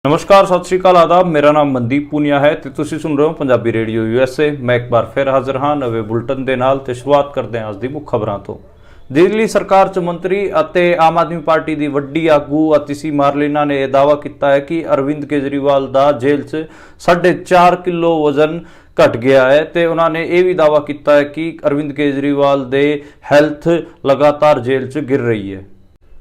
नमस्कार, सत श्री अकाल, आदाब। मेरा नाम मनदीप पूनिया है ਤੇ ਤੁਸੀਂ ਸੁਣ ਰਹੇ ਹੋ ਪੰਜਾਬੀ ਰੇਡੀਓ USA। ਮੈਂ ਇੱਕ ਵਾਰ ਫਿਰ ਹਾਜ਼ਰ ਹਾਂ ਨਵੇਂ ਬੁਲਟਨ ਦੇ ਨਾਲ ਤੇ ਸ਼ੁਰੂਆਤ ਕਰਦੇ ਹਾਂ ਅੱਜ ਦੀ ਮੁੱਖ ਖਬਰਾਂ ਤੋਂ। ਦਿੱਲੀ ਸਰਕਾਰ 'ਚ ਮੰਤਰੀ ਅਤੇ ਆਮ ਆਦਮੀ ਪਾਰਟੀ ਦੀ ਵੱਡੀ ਆਗੂ ਅਤੀਸ਼ੀ ਮਾਰਲੀਨਾ ਨੇ ਇਹ ਦਾਅਵਾ ਕੀਤਾ ਹੈ ਕਿ ਅਰਵਿੰਦ ਕੇਜਰੀਵਾਲ ਦਾ ਜੇਲ੍ਹ 'ਚ 4.5 ਕਿਲੋ ਵਜ਼ਨ घट गया है। तो उन्होंने ये भी दावा किया है कि अरविंद केजरीवाल दे हेल्थ लगातार जेल च गिर रही है।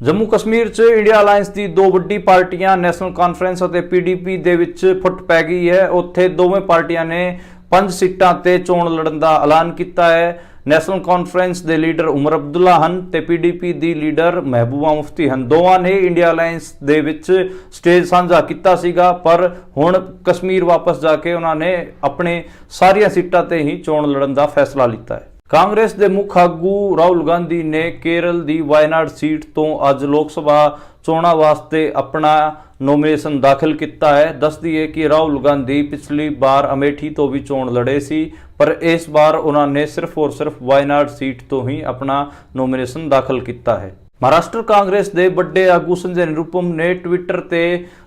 जम्मू कश्मीर च इंडिया अलायंस की दो वड्डी पार्टियां नैशनल कॉन्फ्रेंस और PDP दे विच फुट पै गई है। उत्थे दोवें पार्टियां ने 5 सीटां ते चोण लड़न दा ऐलान किया है। नैशनल कॉन्फ्रेंस के लीडर उमर अब्दुल्ला हन ते PDP की लीडर महबूबा मुफ्ती हन। दोवां ने India alliance they which stage साझा किया सीगा, पर हुण कश्मीर वापस जाके उन्होंने अपने सारिया सीटां ते ही चोण लड़न का फैसला लिया है। कांग्रेस के मुख आगू राहुल गांधी ने केरल की वायनाड सीट तो अज लोक सभा चोणां वास्ते अपना नोमिनेशन दाखिल किया है। दस दिए कि राहुल गांधी पिछली बार अमेठी तो भी चोण लड़े सी, पर इस बार उन्होंने सिर्फ और सिर्फ वायनाड सीट तो ही अपना नोमिनेशन दाखिल किया है। महाराष्ट्र कांग्रेस के बड़े आगू संजय निरुपम ने ट्विटर ते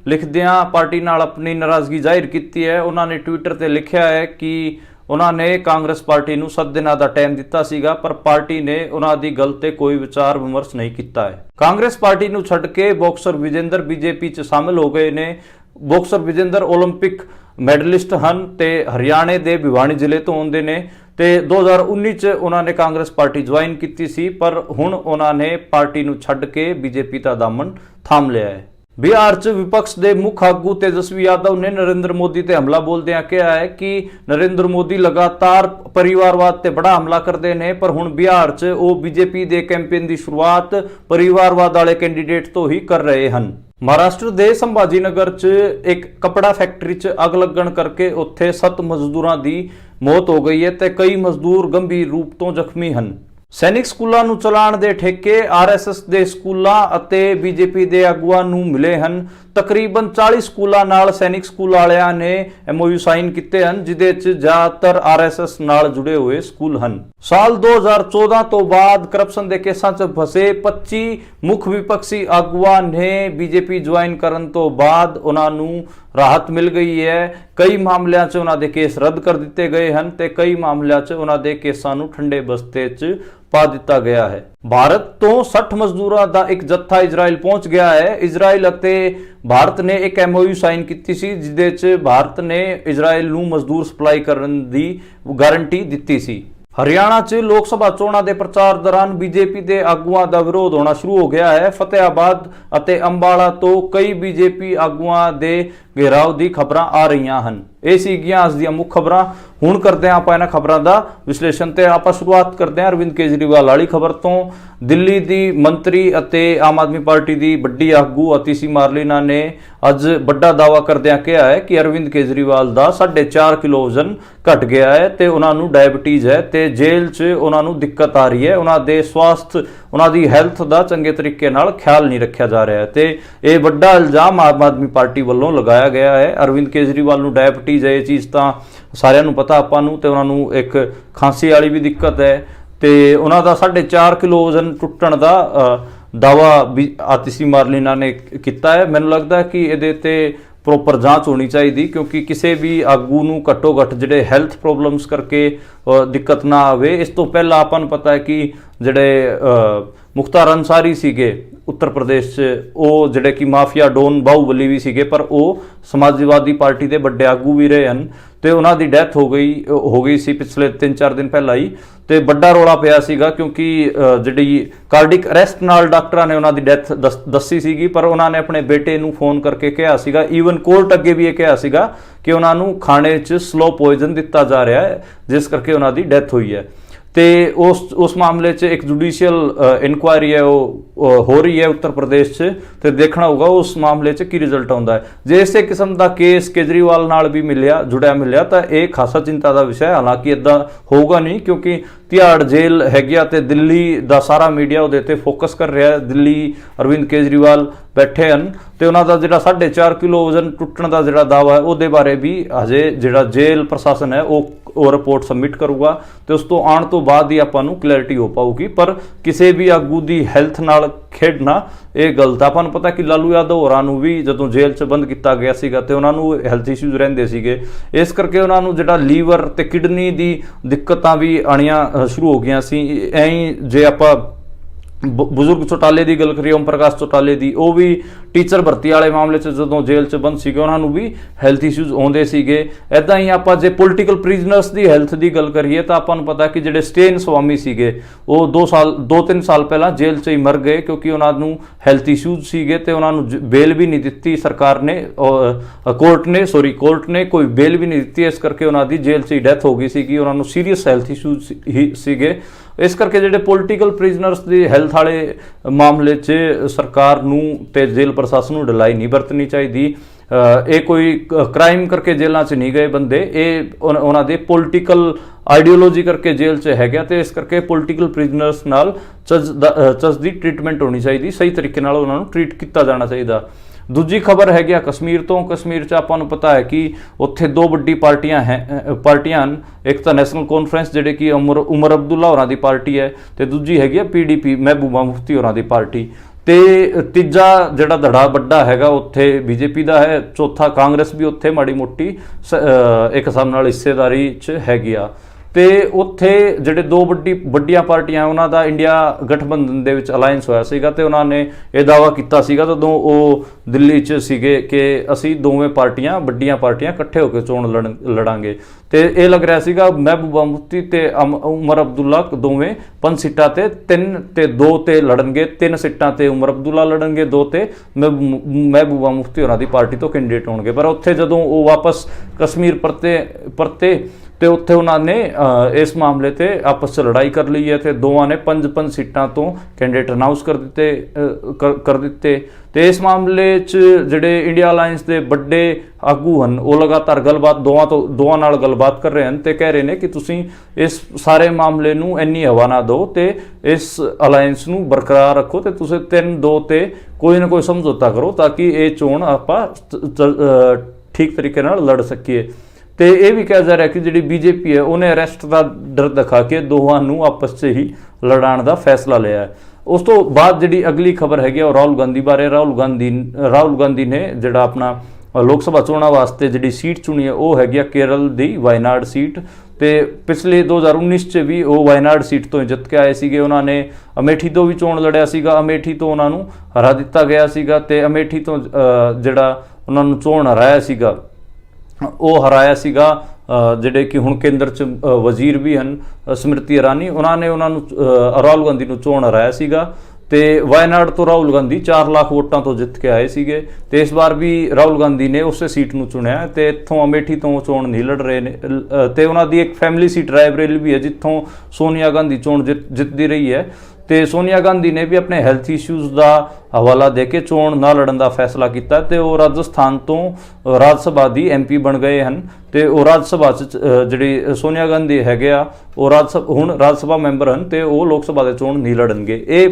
लिखदियां पार्टी नाल अपनी नाराजगी जाहिर की है। उन्होंने ट्विटर ते लिखा है कि उन्होंने कांग्रेस पार्टी को 7 दिनों का टाइम दिता सीगा, पर पार्टी ने उन्होंने गल ते कोई विचार विमर्श नहीं किया है। कांग्रेस पार्टी को छड़ के बॉक्सर विजेंद्र बीजेपी च शामिल हो गए ने। बॉक्सर विजेंद्र ओलंपिक मैडलिस्ट हन ते हरियाणे के भिवानी जिले तो आते ने ते 2019 च उन्होंने कांग्रेस पार्टी ज्वाइन की सी, पर हुण उन्होंने पार्टी को छड़ के बीजेपी का दामन थाम लिया है। बिहार च विपक्ष के मुख आगू तेजस्वी यादव ने नरेंद्र मोदी ते हमला बोलदे कहा है कि नरेंद्र मोदी लगातार परिवारवाद ते बड़ा हमला करते हैं, पर हुण बिहार च वो बीजेपी के कैंपेन की शुरुआत परिवारवाद वाले कैंडीडेट तो ही कर रहे हैं। महाराष्ट्र के संभाजी नगर च एक कपड़ा फैक्ट्री च अग लगन करके उत्थे 7 मजदूरों की मौत हो गई है ते कई मजदूर गंभीर रूप तो जख्मी हैं। सैनिक स्कूलों ਨੂੰ ਚਲਾਉਣ ਦੇ ਠੇਕੇ RSS ਦੇ ਸਕੂਲਾਂ ਅਤੇ BJP ਦੇ ਆਗੂਆਂ ਨੂੰ ਮਿਲੇ ਹਨ। ਤਕਰੀਬਨ 40 ਸਕੂਲਾਂ ਨਾਲ ਸੈਨਿਕ ਸਕੂਲ ਵਾਲਿਆਂ ਨੇ MOU ਸਾਈਨ ਕੀਤੇ ਹਨ, ਜਿਦੇ 'ਚ ਜ਼ਿਆਦਾਤਰ RSS ਨਾਲ ਜੁੜੇ ਹੋਏ ਸਕੂਲ ਹਨ। ਸਾਲ 2014 ਤੋਂ ਬਾਅਦ ਕਰਪਸ਼ਨ ਦੇ ਕੇਸਾਂ 'ਚ ਫਸੇ 25 ਮੁੱਖ ਵਿਪਕਸ਼ੀ ਆਗੂਆਂ ਨੇ BJP ਜੁਆਇਨ ਕਰਨ ਤੋਂ ਬਾਅਦ ਉਹਨਾਂ ਨੂੰ ਰਾਹਤ ਮਿਲ ਗਈ ਹੈ। ਕਈ ਮਾਮਲਿਆਂ 'ਚ ਉਹਨਾਂ ਦੇ ਕੇਸ ਰੱਦ ਕਰ ਦਿੱਤੇ ਗਏ ਹਨ ਤੇ ਕਈ ਮਾਮਲਿਆਂ 'ਚ ਉਹਨਾਂ ਦੇ ਕੇਸਾਂ ਨੂੰ ਠੰਡੇ ਬਸਤੇ 'ਚ ਪਾ ਦਿੱਤਾ ਗਿਆ ਹੈ। भारत तो 60 मजदूरों का एक जत्था इजराइल पहुंच गया है। इजराइल ਅਤੇ भारत ने एक MOU साइन की सी, जिदे च भारत ने इजराइल ਨੂੰ मजदूर सप्लाई करने की गारंटी दी सी। हरियाणा च लोक सभा चोणां के प्रचार दौरान बीजेपी के आगुआं का विरोध होना शुरू हो गया है। फतेहाबाद ਅਤੇ अंबाला तो कई बीजेपी आगुआं के घेराव की खबर आ रही हैं। ये सीगियां अज ਦੀਆਂ मुख्य खबर। हुण करते हैं आपां इन्हां खबरां दा विश्लेषण ते आपां शुरुआत करते हैं अरविंद केजरीवाल वाली खबर तो। दिल्ली की मंत्री ਅਤੇ आम आदमी पार्टी की वड्डी आगू अतिशी मारलीना ने अज बड़ा दावा करदिआं कहा है कि अरविंद केजरीवाल का 4.5 किलो वजन घट गया है ते उन्होंने डायबिटीज़ है ते जेल च उन्होंने दिक्कत आ रही है। उन्होंने स्वास्थ्य उन्होंने हैल्थ का चंगे तरीके नाल ख्याल नहीं रखा जा रहा है ते ये बड़ा इल्जाम आम आदमी पार्टी वालों लगाया गया है। अरविंद केजरीवाल को डायबिटीज़ है, ये चीज़ तो सारिਆਂ ਨੂੰ पता ਆਪਾਂ ਨੂੰ, ਤੇ ਉਹਨਾਂ ਨੂੰ ਇੱਕ ਖਾਂਸੀ ਵਾਲੀ ਵੀ ਦਿੱਕਤ ਹੈ ਤੇ ਉਹਨਾਂ ਦਾ 4.5 ਕਿਲੋ ਵਜ਼ਨ ਟੁੱਟਣ ਦਾ ਦਾਵਾ ਵੀ ਆਤਿਸ਼ੀ ਮਾਰਲੀਨਾ ਨੇ ਕੀਤਾ ਹੈ। ਮੈਨੂੰ ਲੱਗਦਾ ਕਿ ਇਹਦੇ ਤੇ ਪ੍ਰੋਪਰ ਜਾਂਚ ਹੋਣੀ ਚਾਹੀਦੀ, ਕਿਉਂਕਿ ਕਿਸੇ ਵੀ ਆਗੂ ਨੂੰ ਘੱਟੋ ਘੱਟ ਜਿਹੜੇ ਹੈਲਥ ਪ੍ਰੋਬਲਮਸ ਕਰਕੇ ਦਿੱਕਤ ਨਾ ਆਵੇ। ਇਸ ਤੋਂ ਪਹਿਲਾਂ ਆਪਾਂ ਨੂੰ ਪਤਾ ਹੈ ਕਿ ਜਿਹੜੇ ਮੁਖਤਾਰ ਅੰਸਾਰੀ ਸੀਗੇ उत्तर प्रदेश वो जिहड़े कि माफिया डोन बाहुबली भी सीगे, पर वो समाजवादी पार्टी के बड़े आगू भी रहे हैं तो उन्हों की डैथ हो गई सी पिछले 3-4 दिन पहला ही। तो बड़ा रौला पिया सीगा क्योंकि जिहड़ी कार्डिक अरेस्ट नाल डॉक्टरां ने उन्हों की डैथ दसी सीगी, पर उन्होंने अपने बेटे नूं फोन करके कहा सीगा, ईवन कोर्ट अगे भी ये कहा सीगा कि उन्होंने खाने च स्लो पॉइजन दिता जा रहा है, जिस करके उन्हों की डैथ हुई है। तो उस मामले च एक जुडिशियल इनकुआरी है वो हो रही है उत्तर प्रदेश च, तो देखना होगा उस मामले च की रिजल्ट आता है। जे इस किस्म का केस केजरीवाल नाल भी जुड़िया मिलिया तो यह खासा चिंता का विषय है। हालांकि इदा होगा नहीं, क्योंकि तिहाड़ जेल हैगी ते दिल्ली का सारा मीडिया उहदे ते फोकस कर रहा है। दिल्ली अरविंद केजरीवाल बैठे हैं ਤੇ ਉਹਨਾਂ ਦਾ ਜਿਹੜਾ 4.5 ਕਿਲੋ ਵਜ਼ਨ ਟੁੱਟਣ ਦਾ ਜਿਹੜਾ ਦਾਵਾ ਹੈ ਉਹਦੇ ਬਾਰੇ ਵੀ ਹਜੇ ਜਿਹੜਾ ਜੇਲ੍ਹ ਪ੍ਰਸ਼ਾਸਨ ਹੈ ਉਹ ਰਿਪੋਰਟ ਸਬਮਿਟ ਕਰੂਗਾ ਤੇ ਉਸ ਤੋਂ ਆਉਣ ਤੋਂ ਬਾਅਦ ਹੀ ਆਪਾਂ ਨੂੰ ਕਲੈਰਿਟੀ ਹੋ ਪਾਊਗੀ। ਪਰ ਕਿਸੇ ਵੀ ਆਗੂ ਦੀ ਹੈਲਥ ਨਾਲ ਖੇਡਣਾ ਇਹ ਗਲਤ। ਆਪਾਂ ਨੂੰ ਪਤਾ ਕਿ ਲਾਲੂ ਯਾਦਵ ਹੋਰਾਂ ਨੂੰ ਵੀ ਜਦੋਂ ਜੇਲ੍ਹ 'ਚ ਬੰਦ ਕੀਤਾ ਗਿਆ ਸੀਗਾ ਤੇ ਉਹਨਾਂ ਨੂੰ ਹੈਲਥ ਇਸ਼ੂਜ਼ ਰਹਿੰਦੇ ਸੀਗੇ, ਇਸ ਕਰਕੇ ਉਹਨਾਂ ਨੂੰ ਜਿਹੜਾ ਲੀਵਰ ਤੇ ਕਿਡਨੀ ਦੀ ਦਿੱਕਤਾਂ ਵੀ ਆਉਣੀਆਂ ਸ਼ੁਰੂ ਹੋ ਗਈਆਂ ਸੀ। ਐਂ ਜੇ ਆਪਾਂ ਬਜ਼ੁਰਗ ਚੌਟਾਲੇ ਦੀ ਗੱਲ ਕਰੀਏ, ਓਮ ਪ੍ਰਕਾਸ਼ ਚੌਟਾਲੇ ਦੀ, ਉਹ ਵੀ ਟੀਚਰ ਭਰਤੀ ਵਾਲੇ ਮਾਮਲੇ 'ਚ ਜਦੋਂ ਜੇਲ੍ਹ 'ਚ ਬੰਦ ਸੀਗੇ ਉਹਨਾਂ ਨੂੰ ਵੀ ਹੈਲਥ ਇਸ਼ੂਜ਼ ਆਉਂਦੇ ਸੀਗੇ। ਇੱਦਾਂ ਹੀ ਆਪਾਂ ਜੇ ਪੋਲੀਟੀਕਲ ਪ੍ਰਿਜ਼ਨਰਸ ਦੀ ਹੈਲਥ ਦੀ ਗੱਲ ਕਰੀਏ ਤਾਂ ਆਪਾਂ ਨੂੰ ਪਤਾ ਕਿ ਜਿਹੜੇ ਸਟੇਨ ਸਵਾਮੀ ਸੀਗੇ ਉਹ 2-3 ਸਾਲ ਪਹਿਲਾਂ ਜੇਲ੍ਹ 'ਚ ਹੀ ਮਰ ਗਏ ਕਿਉਂਕਿ ਉਹਨਾਂ ਨੂੰ ਹੈਲਥ ਇਸ਼ੂਜ਼ ਸੀਗੇ ਤੇ ਉਹਨਾਂ ਨੂੰ ਬੇਲ ਵੀ ਨਹੀਂ ਦਿੱਤੀ ਸਰਕਾਰ ਨੇ, ਕੋਰਟ ਨੇ ਕੋਈ ਬੇਲ ਵੀ ਨਹੀਂ ਦਿੱਤੀ। ਇਸ ਕਰਕੇ ਉਹਨਾਂ ਦੀ ਜੇਲ੍ਹ 'ਚ ਹੀ ਡੈਥ ਹੋ ਗਈ ਸੀਗੀ। ਉਹਨਾਂ ਨੂੰ ਸੀਰੀਅਸ ਹੈਲਥ ਇਸ਼ੂਜ਼ ਹੀ ਸੀਗੇ। ਇਸ ਕਰਕੇ ਜਿਹੜੇ ਪੋਲੀਟੀਕਲ ਪ੍ਰਿਜ਼ਨਰਸ ਦੀ ਹੈਲਥ ਵਾਲੇ ਮਾਮਲੇ 'ਚ ਸਰਕਾਰ ਨੂੰ ਤੇ ਜੇਲ੍ਹ ਪ੍ਰਸ਼ਾਸਨ ਨੂੰ ਢਿਲਾਈ ਨਹੀਂ ਵਰਤਣੀ ਚਾਹੀਦੀ। ਇਹ ਕੋਈ ਕ੍ਰਾਈਮ ਕਰਕੇ ਜੇਲ੍ਹਾਂ 'ਚ ਨਹੀਂ ਗਏ ਬੰਦੇ, ਇਹ ਉਹਨਾਂ ਦੇ ਪੋਲੀਟੀਕਲ ਆਈਡੀਓਲੋਜੀ ਕਰਕੇ ਜੇਲ੍ਹ 'ਚ ਹੈਗਾ ਤੇ ਇਸ ਕਰਕੇ ਪੋਲੀਟੀਕਲ ਪ੍ਰਿਜ਼ਨਰਸ ਨਾਲ ਚੱਜ ਦੀ ਟ੍ਰੀਟਮੈਂਟ ਹੋਣੀ ਚਾਹੀਦੀ, ਸਹੀ ਤਰੀਕੇ ਨਾਲ ਉਹਨਾਂ ਨੂੰ ਟ੍ਰੀਟ ਕੀਤਾ ਜਾਣਾ ਚਾਹੀਦਾ। ਦੂਜੀ ਖਬਰ ਹੈਗੀ ਆ ਕਸ਼ਮੀਰ ਤੋਂ। ਕਸ਼ਮੀਰ 'ਚ ਆਪਾਂ ਨੂੰ ਪਤਾ ਹੈ ਕਿ ਉੱਥੇ ਦੋ ਵੱਡੀ ਪਾਰਟੀਆਂ ਹਨ। ਇੱਕ ਤਾਂ ਨੈਸ਼ਨਲ ਕਾਨਫਰੰਸ ਜਿਹੜੇ ਕਿ ਉਮਰ ਅਬਦੁੱਲਾ ਹੋਰਾਂ ਦੀ ਪਾਰਟੀ ਹੈ ਤੇ ਦੂਜੀ ਹੈਗੀ ਆ PDP ਮਹਿਬੂਬਾ ਮੁਫਤੀ ਹੋਰਾਂ ਦੀ ਪਾਰਟੀ ਤੇ ਤੀਜਾ ਜਿਹੜਾ ਧੜਾ ਵੱਡਾ ਹੈਗਾ ਉੱਥੇ BJP ਦਾ ਹੈ। ਚੌਥਾ ਕਾਂਗਰਸ ਵੀ ਉੱਥੇ ਮਾੜੀ ਮੋਟੀ ਇੱਕ ਹਿਸਾਬ ਨਾਲ ਹਿੱਸੇਦਾਰੀ 'ਚ ਹੈਗੀ ਆ। ਤੇ ਉੱਥੇ ਜਿਹੜੇ ਦੋ ਵੱਡੀਆਂ ਪਾਰਟੀਆਂ ਉਹਨਾਂ ਦਾ ਇੰਡੀਆ ਗਠਬੰਧਨ ਦੇ ਵਿੱਚ ਅਲਾਇੰਸ ਹੋਇਆ ਸੀਗਾ ਤੇ ਉਹਨਾਂ ਨੇ ਇਹ ਦਾਅਵਾ ਕੀਤਾ ਸੀਗਾ ਜਦੋਂ ਉਹ ਦਿੱਲੀ 'ਚ ਸੀਗੇ ਕਿ ਅਸੀਂ ਦੋਵੇਂ ਵੱਡੀਆਂ ਪਾਰਟੀਆਂ ਇਕੱਠੇ ਹੋ ਕੇ ਚੋਣ ਲੜਾਂਗੇ ਤੇ ਇਹ ਲੱਗ ਰਿਹਾ ਸੀਗਾ ਮਹਿਬੂਬਾ ਮੁਫਤੀ ਤੇ ਉਮਰ ਅਬਦੁੱਲਾ ਦੋਵੇਂ 5 ਸੀਟਾਂ ਤੇ 3 ਤੇ 2 ਤੇ ਲੜਨਗੇ। 3 ਸੀਟਾਂ ਤੇ ਉਮਰ ਅਬਦੁੱਲਾ ਲੜਨਗੇ, 2 ਤੇ ਮਹਿਬੂਬਾ ਮੁਫਤੀ ਹੋਰਾਂ ਦੀ ਪਾਰਟੀ ਤੋਂ ਕੈਂਡੀਡੇਟ ਹੋਣਗੇ। ਪਰ ਉੱਥੇ ਜਦੋਂ ਉਹ ਵਾਪਸ ਕਸ਼ਮੀਰ ਪਰਤੇ ਤੇ ਉੱਥੇ ਉਹਨਾਂ ਨੇ ਇਸ ਮਾਮਲੇ ਤੇ ਆਪਸ 'ਚ ਲੜਾਈ ਕਰ ਲਈ ਹੈ ਤੇ ਦੋਵਾਂ ਨੇ 5 ਸੀਟਾਂ ਤੋਂ ਕੈਂਡੀਡੇਟ ਅਨਾਉਂਸ ਕਰ ਦਿੱਤੇ ਤੇ ਇਸ ਮਾਮਲੇ 'ਚ ਜਿਹੜੇ ਇੰਡੀਆ ਅਲਾਇੰਸ ਦੇ ਵੱਡੇ ਆਗੂ ਹਨ ਉਹ ਲਗਾਤਾਰ ਦੋਵਾਂ ਨਾਲ ਗੱਲਬਾਤ ਕਰ ਰਹੇ ਹਨ ਤੇ ਕਹਿ ਰਹੇ ਨੇ ਕਿ ਤੁਸੀਂ ਇਸ ਸਾਰੇ ਮਾਮਲੇ ਨੂੰ ਇੰਨੀ ਹਵਾ ਨਾ ਦਿਓ ਤੇ ਇਸ ਅਲਾਇੰਸ ਨੂੰ ਬਰਕਰਾਰ ਰੱਖੋ ਤੇ ਤੁਸੀਂ 3-2 ਤੇ ਕੋਈ ਨਾ ਕੋਈ ਸਮਝੌਤਾ ਕਰੋ ਤਾਂ ਕਿ ਇਹ ਚੋਣ ਆਪਾਂ ਠੀਕ ਤਰੀਕੇ ਨਾਲ ਲੜ ਸਕੀਏ। ਤੇ ਇਹ ਵੀ ਕਿਹਾ ਜਾ ਰਿਹਾ ਕਿ ਜਿਹੜੀ BJP ਹੈ ਉਹਨੇ ਅਰੈਸਟ ਦਾ ਡਰ ਦਿਖਾ ਕੇ ਦੋਵਾਂ ਨੂੰ ਆਪਸ 'ਚ ਹੀ ਲੜਾਉਣ ਦਾ ਫੈਸਲਾ ਲਿਆ ਹੈ। ਉਸ ਤੋਂ ਬਾਅਦ ਜਿਹੜੀ ਅਗਲੀ ਖਬਰ ਹੈਗੀ ਉਹ ਰਾਹੁਲ ਗਾਂਧੀ ਬਾਰੇ। ਰਾਹੁਲ ਗਾਂਧੀ ਨੇ ਜਿਹੜਾ ਆਪਣਾ ਲੋਕ ਸਭਾ ਚੋਣਾਂ ਵਾਸਤੇ ਜਿਹੜੀ ਸੀਟ ਚੁਣੀ ਹੈ ਉਹ ਹੈਗੀ ਆ ਕੇਰਲ ਦੀ ਵਾਇਨਾਡ ਸੀਟ ਤੇ ਪਿਛਲੇ 2019 'ਚ ਵੀ ਉਹ ਵਾਇਨਾਡ ਸੀਟ ਤੋਂ ਜਿੱਤ ਕੇ ਆਏ ਸੀਗੇ। ਉਹਨਾਂ ਨੇ ਅਮੇਠੀ ਤੋਂ ਵੀ ਚੋਣ ਲੜਿਆ ਸੀਗਾ, ਅਮੇਠੀ ਤੋਂ ਉਹਨਾਂ ਨੂੰ ਹਰਾ ਦਿੱਤਾ ਗਿਆ ਸੀਗਾ ਤੇ ਅਮੇਠੀ ਤੋਂ ਜਿਹੜਾ ਉਹਨਾਂ ਨੂੰ ਚੋਣ ਹਰਾਇਆ ਸੀਗਾ ਜਿਹੜੇ ਕਿ ਹੁਣ ਕੇਂਦਰ 'ਚ ਵਜ਼ੀਰ ਵੀ ਹਨ ਸਮ੍ਰਿਤੀ ਇਰਾਨੀ, ਉਹਨਾਂ ਨੇ ਰਾਹੁਲ ਗਾਂਧੀ ਨੂੰ ਚੋਣ ਹਰਾਇਆ ਸੀਗਾ ਤੇ ਵਾਇਨਾਡ ਤੋਂ ਰਾਹੁਲ ਗਾਂਧੀ 4 ਲੱਖ ਵੋਟਾਂ ਤੋਂ ਜਿੱਤ ਕੇ ਆਏ ਸੀਗੇ ਤੇ ਇਸ ਵਾਰ ਵੀ ਰਾਹੁਲ ਗਾਂਧੀ ਨੇ ਉਸੇ ਸੀਟ ਨੂੰ ਚੁਣਿਆ ਤੇ ਇੱਥੋਂ ਅਮੇਠੀ ਤੋਂ ਚੋਣ ਨਹੀਂ ਲੜ ਰਹੇ ਨੇ ਤੇ ਉਹਨਾਂ ਦੀ ਇੱਕ ਫੈਮਿਲੀ ਸੀਟ ਰਾਏਬਰੇਲੀ ਵੀ ਹੈ ਜਿੱਥੋਂ ਸੋਨੀਆ ਗਾਂਧੀ ਚੋਣ ਜਿੱਤਦੀ ਰਹੀ ਹੈ ਤੇ ਸੋਨੀਆ ਗਾਂਧੀ ਨੇ ਵੀ ਆਪਣੇ ਹੈਲਥ ਇਸ਼ੂਜ਼ ਦਾ ਹਵਾਲਾ ਦੇ ਕੇ ਚੋਣ ਨਾ ਲੜਨ ਦਾ ਫੈਸਲਾ ਕੀਤਾ ਤੇ ਉਹ ਰਾਜਸਥਾਨ ਤੋਂ ਰਾਜ ਸਭਾ ਦੀ MP ਬਣ ਗਏ ਹਨ ਤੇ ਉਹ ਰਾਜ ਸਭਾ 'ਚ ਜਿਹੜੀ ਸੋਨੀਆ ਗਾਂਧੀ ਹੈਗੇ ਆ ਉਹ ਹੁਣ ਰਾਜ ਸਭਾ ਮੈਂਬਰ ਹਨ ਤੇ ਉਹ ਲੋਕ ਸਭਾ ਦੇ ਚੋਣ ਨਹੀਂ ਲੜਨਗੇ। ਇਹ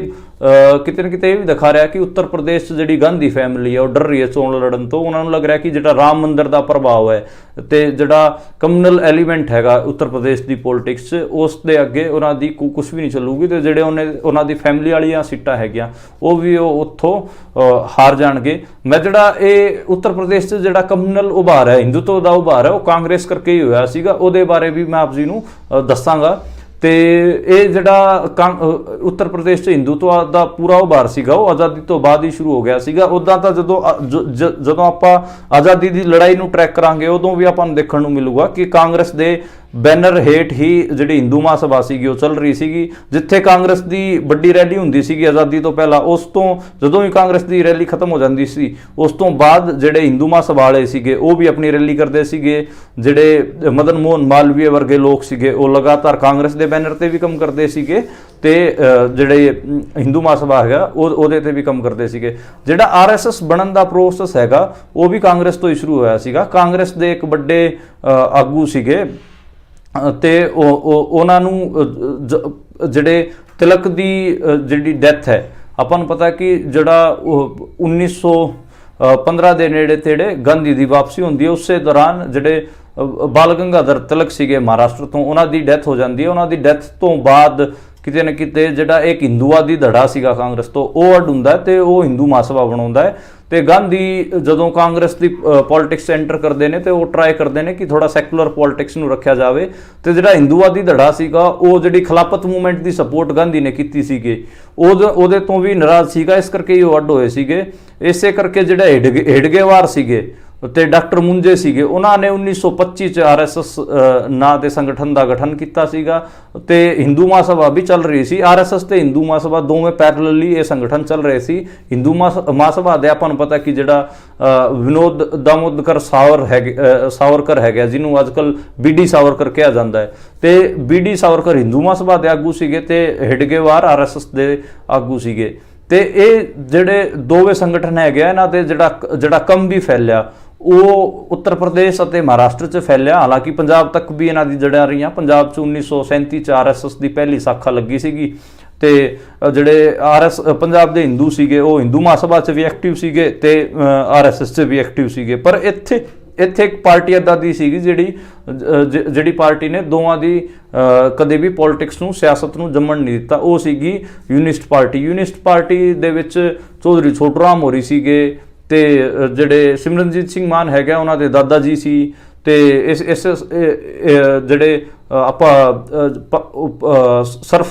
ਕਿਤੇ ਨਾ ਕਿਤੇ ਇਹ ਵੀ ਦਿਖਾ ਰਿਹਾ ਕਿ ਉੱਤਰ ਪ੍ਰਦੇਸ਼ 'ਚ ਜਿਹੜੀ ਗਾਂਧੀ ਫੈਮਿਲੀ ਹੈ ਉਹ ਡਰ ਰਹੀ ਹੈ ਚੋਣ ਲੜਨ ਤੋਂ। ਉਹਨਾਂ ਨੂੰ ਲੱਗ ਰਿਹਾ ਕਿ ਜਿਹੜਾ ਰਾਮ ਮੰਦਿਰ ਦਾ ਪ੍ਰਭਾਵ ਹੈ ਤੇ ਜਿਹੜਾ ਕਮਿਊਨਲ ਐਲੀਮੈਂਟ ਹੈਗਾ ਉੱਤਰ ਪ੍ਰਦੇਸ਼ ਦੀ ਪੋਲਿਟਿਕਸ 'ਚ ਉਸ ਦੇ ਅੱਗੇ ਉਹਨਾਂ ਦੀ ਕੁਝ ਵੀ ਨਹੀਂ ਚੱਲੂਗੀ ਤੇ ਜਿਹੜੇ ਉਹਨਾਂ ਦੀ ਫੈਮਿਲੀ ਵਾਲੀਆਂ ਸੀਟਾਂ ਹੈਗੀਆਂ ਉਹ ਵੀ ਉੱਥੋਂ ਹਾਰ ਜਾਣਗੇ। ਮੈਂ ਜਿਹੜਾ ਇਹ ਉੱਤਰ ਪ੍ਰਦੇਸ਼ 'ਚ ਜਿਹੜਾ ਕਮਿਊਨਲ ਉਭਾਰ ਹੈ, ਹਿੰਦੂਤਵ ਦਾ ਉਭਾਰ ਹੈ, ਉਹ ਕਾਂਗਰਸ ਕਰਕੇ ਹੀ ਹੋਇਆ ਸੀਗਾ। ਉਹਦੇ ਬਾਰੇ ਵੀ ਮੈਂ ਆਪ ਜੀ ਨੂੰ ਦੱਸਾਂਗਾ ਤੇ ਇਹ ਜਿਹੜਾ ਉੱਤਰ ਪ੍ਰਦੇਸ਼ 'ਚ ਹਿੰਦੂਤਵ ਦਾ ਪੂਰਾ ਉਭਾਰ ਸੀਗਾ ਉਹ ਆਜ਼ਾਦੀ ਤੋਂ ਬਾਅਦ ਹੀ ਸ਼ੁਰੂ ਹੋ ਗਿਆ ਸੀਗਾ। ਉੱਦਾਂ ਤਾਂ ਜਦੋਂ ਆਪਾਂ ਆਜ਼ਾਦੀ ਦੀ ਲੜਾਈ ਨੂੰ ਟਰੈਕ ਕਰਾਂਗੇ ਉਦੋਂ ਵੀ ਆਪਾਂ ਨੂੰ ਦੇਖਣ ਨੂੰ ਮਿਲੂਗਾ ਕਿ ਕਾਂਗਰਸ ਦੇ ਬੈਨਰ ਹੇਠ ਹੀ ਜਿਹੜੀ ਹਿੰਦੂ ਮਹਾਸਭਾ ਸੀਗੀ ਉਹ ਚੱਲ ਰਹੀ ਸੀਗੀ। ਜਿੱਥੇ ਕਾਂਗਰਸ ਦੀ ਵੱਡੀ ਰੈਲੀ ਹੁੰਦੀ ਸੀਗੀ ਆਜ਼ਾਦੀ ਤੋਂ ਪਹਿਲਾਂ, ਉਸ ਤੋਂ ਜਦੋਂ ਹੀ ਕਾਂਗਰਸ ਦੀ ਰੈਲੀ ਖਤਮ ਹੋ ਜਾਂਦੀ ਸੀ ਉਸ ਤੋਂ ਬਾਅਦ ਜਿਹੜੇ ਹਿੰਦੂ ਮਹਾਸਭਾ ਵਾਲੇ ਸੀਗੇ ਉਹ ਵੀ ਆਪਣੀ ਰੈਲੀ ਕਰਦੇ ਸੀਗੇ। ਜਿਹੜੇ ਮਦਨ ਮੋਹਨ ਮਾਲਵੀਏ ਵਰਗੇ ਲੋਕ ਸੀਗੇ ਉਹ ਲਗਾਤਾਰ ਕਾਂਗਰਸ ਦੇ ਬੈਨਰ ਤੇ ਵੀ ਕੰਮ ਕਰਦੇ ਸੀਗੇ ਤੇ ਜਿਹੜੇ ਹਿੰਦੂ ਮਹਾਸਭਾ ਹੈਗਾ ਉਹਦੇ ਤੇ ਵੀ ਕੰਮ ਕਰਦੇ ਸੀਗੇ। ਜਿਹੜਾ RSS ਬਣਨ ਦਾ ਪ੍ਰੋਸੈਸ ਹੈਗਾ ਉਹ ਵੀ ਕਾਂਗਰਸ ਤੋਂ ਹੀ ਸ਼ੁਰੂ ਹੋਇਆ ਸੀਗਾ। ਕਾਂਗਰਸ ਦੇ ਇੱਕ ਵੱਡੇ ਆਗੂ ਸੀਗੇ ਤੇ ਉਹਨਾਂ ਨੂੰ ਜਿਹੜੇ ਤਿਲਕ ਦੀ ਜਿਹੜੀ ਡੈਥ ਹੈ, ਆਪਾਂ ਨੂੰ ਪਤਾ ਕਿ ਜਿਹੜਾ 1900 15 ਦੇ ਨੇੜੇ ਤੇੜੇ ਗਾਂਧੀ ਦੀ ਵਾਪਸੀ ਹੁੰਦੀ ਹੈ। ਉਸੇ ਦੌਰਾਨ ਜਿਹੜੇ ਬਾਲ ਗੰਗਾਧਰ ਤਿਲਕ ਸੀਗੇ ਮਹਾਰਾਸ਼ਟਰ ਤੋਂ, ਉਹਨਾਂ ਦੀ ਡੈਥ ਹੋ ਜਾਂਦੀ ਹੈ। ਉਹਨਾਂ ਦੀ ਡੈਥ ਤੋਂ ਬਾਅਦ ਕਿਤੇ ਨਾ ਕਿਤੇ ਜਿਹੜਾ ਇੱਕ ਹਿੰਦੂਵਾਦੀ ਧੜਾ ਸੀਗਾ ਕਾਂਗਰਸ ਤੋਂ, ਉਹ ਅੱਡ ਹੁੰਦਾ ਤੇ ਉਹ ਹਿੰਦੂ ਮਹਾਸਭਾ ਬਣਾਉਂਦਾ ਹੈ। ਤੇ ਗਾਂਧੀ ਜਦੋਂ ਕਾਂਗਰਸ ਦੀ ਪੋਲਿਟਿਕਸ ਐਂਟਰ ਕਰਦੇ ਨੇ ਤੇ ਉਹ ਟਰਾਈ ਕਰਦੇ ਨੇ ਕਿ ਥੋੜਾ ਸੈਕੂਲਰ ਪੋਲਿਟਿਕਸ ਨੂੰ ਰੱਖਿਆ ਜਾਵੇ। ਤੇ ਜਿਹੜਾ ਹਿੰਦੂਵਾਦੀ ਧੜਾ ਸੀਗਾ ਉਹ ਜਿਹੜੀ ਖਿਲਾਫਤ ਮੂਵਮੈਂਟ ਦੀ ਸਪੋਰਟ ਗਾਂਧੀ ਨੇ ਕੀਤੀ ਸੀਗੀ, ਉਹਦੇ ਤੋਂ ਵੀ ਨਾਰਾਜ਼ ਸੀਗਾ, ਇਸ ਕਰਕੇ ਹੀ ਉਹ ਅੱਡ ਹੋਏ ਸੀਗੇ। ਇਸੇ ਕਰਕੇ ਜਿਹੜੇ ਹਿਡਗੇਵਾਰ ਸੀਗੇ ਤੇ ਡਾਕਟਰ ਮੁੰਜੇ ਸੀਗੇ, ਉਹਨਾਂ ਨੇ 1925 ਚ ਆਰਐਸਐਸ ਨਾਂ ਦੇ ਸੰਗਠਨ ਦਾ ਗਠਨ ਕੀਤਾ ਸੀਗਾ ਤੇ ਹਿੰਦੂ ਮਹਾਸਭਾ ਵੀ ਚੱਲ ਰਹੀ ਸੀ। ਆਰਐਸਐਸ ਤੇ ਹਿੰਦੂ ਮਹਾਸਭਾ ਦੋਵੇਂ ਪੈਰਲਲੀ ਇਹ ਸੰਗਠਨ ਚੱਲ ਰਹੇ ਸੀ। ਹਿੰਦੂ ਮਹਾਸਭਾ ਦੇ ਆਪਾਂ ਨੂੰ ਪਤਾ ਕਿ ਜਿਹੜਾ ਵਿਨੋਦ ਦਾਮੋਦਕਰ ਸਾਵਰਕਰ ਹੈਗਾ, ਜਿਹਨੂੰ ਅੱਜਕੱਲ ਬੀਡੀ ਸਾਵਰਕਰ ਕਿਹਾ ਜਾਂਦਾ ਹੈ, ਤੇ ਬੀਡੀ ਸਾਵਰਕਰ ਹਿੰਦੂ ਮਹਾਸਭਾ ਦੇ ਆਗੂ ਸੀਗੇ ਤੇ ਹਿਡਗੇਵਾਰ ਆਰਐਸਐਸ ਦੇ ਆਗੂ ਸੀਗੇ। ਤੇ ਇਹ ਜਿਹੜੇ ਦੋਵੇਂ ਸੰਗਠਨ ਹੈਗੇ ਇਹਨਾਂ ਤੇ ਜਿਹੜਾ ਕੰਮ ਵੀ ਫੈਲਿਆ ਉਹ ਉੱਤਰ ਪ੍ਰਦੇਸ਼ ਅਤੇ ਮਹਾਰਾਸ਼ਟਰ 'ਚ ਫੈਲਿਆ। ਹਾਲਾਂਕਿ ਪੰਜਾਬ ਤੱਕ ਵੀ ਇਹਨਾਂ ਦੀ ਜੜ੍ਹਾਂ ਰਹੀਆਂ। ਪੰਜਾਬ 'ਚ 1937 ਚ ਆਰਐਸਐਸ ਦੀ ਪਹਿਲੀ ਸਾਖਾ ਲੱਗੀ ਸੀਗੀ ਤੇ ਜਿਹੜੇ ਪੰਜਾਬ ਦੇ ਹਿੰਦੂ ਸੀਗੇ ਉਹ ਹਿੰਦੂ ਮਹਾਸਭਾ 'ਚ ਵੀ ਐਕਟਿਵ ਸੀਗੇ ਤੇ ਆਰਐਸਐਸ 'ਚ ਵੀ ਐਕਟਿਵ ਸੀਗੇ। ਪਰ ਇੱਥੇ ਇੱਕ ਪਾਰਟੀ ਇੱਦਾਂ ਦੀ ਸੀਗੀ ਜਿਹੜੀ ਪਾਰਟੀ ਨੇ ਦੋਵਾਂ ਦੀ ਕਦੇ ਵੀ ਪੋਲਿਟਿਕਸ ਨੂੰ, ਸਿਆਸਤ ਨੂੰ ਜੰਮਣ ਨਹੀਂ ਦਿੱਤਾ, ਉਹ ਸੀਗੀ ਯੂਨਿਸਟ ਪਾਰਟੀ। ਯੂਨਿਸਟ ਪਾਰਟੀ ਦੇ ਵਿੱਚ ਚੌਧਰੀ ਛੋਟੂ ਰਾਮ ਹੋਰੀ ਸੀਗੇ ਤੇ ਜਿਹੜੇ ਸਿਮਰਨਜੀਤ ਸਿੰਘ ਮਾਨ ਹੈਗਾ ਉਹਨਾਂ ਦੇ ਦਾਦਾ ਜੀ ਸੀ ਤੇ ਇਸ ਜਿਹੜੇ ਆਪਾਂ ਸਰ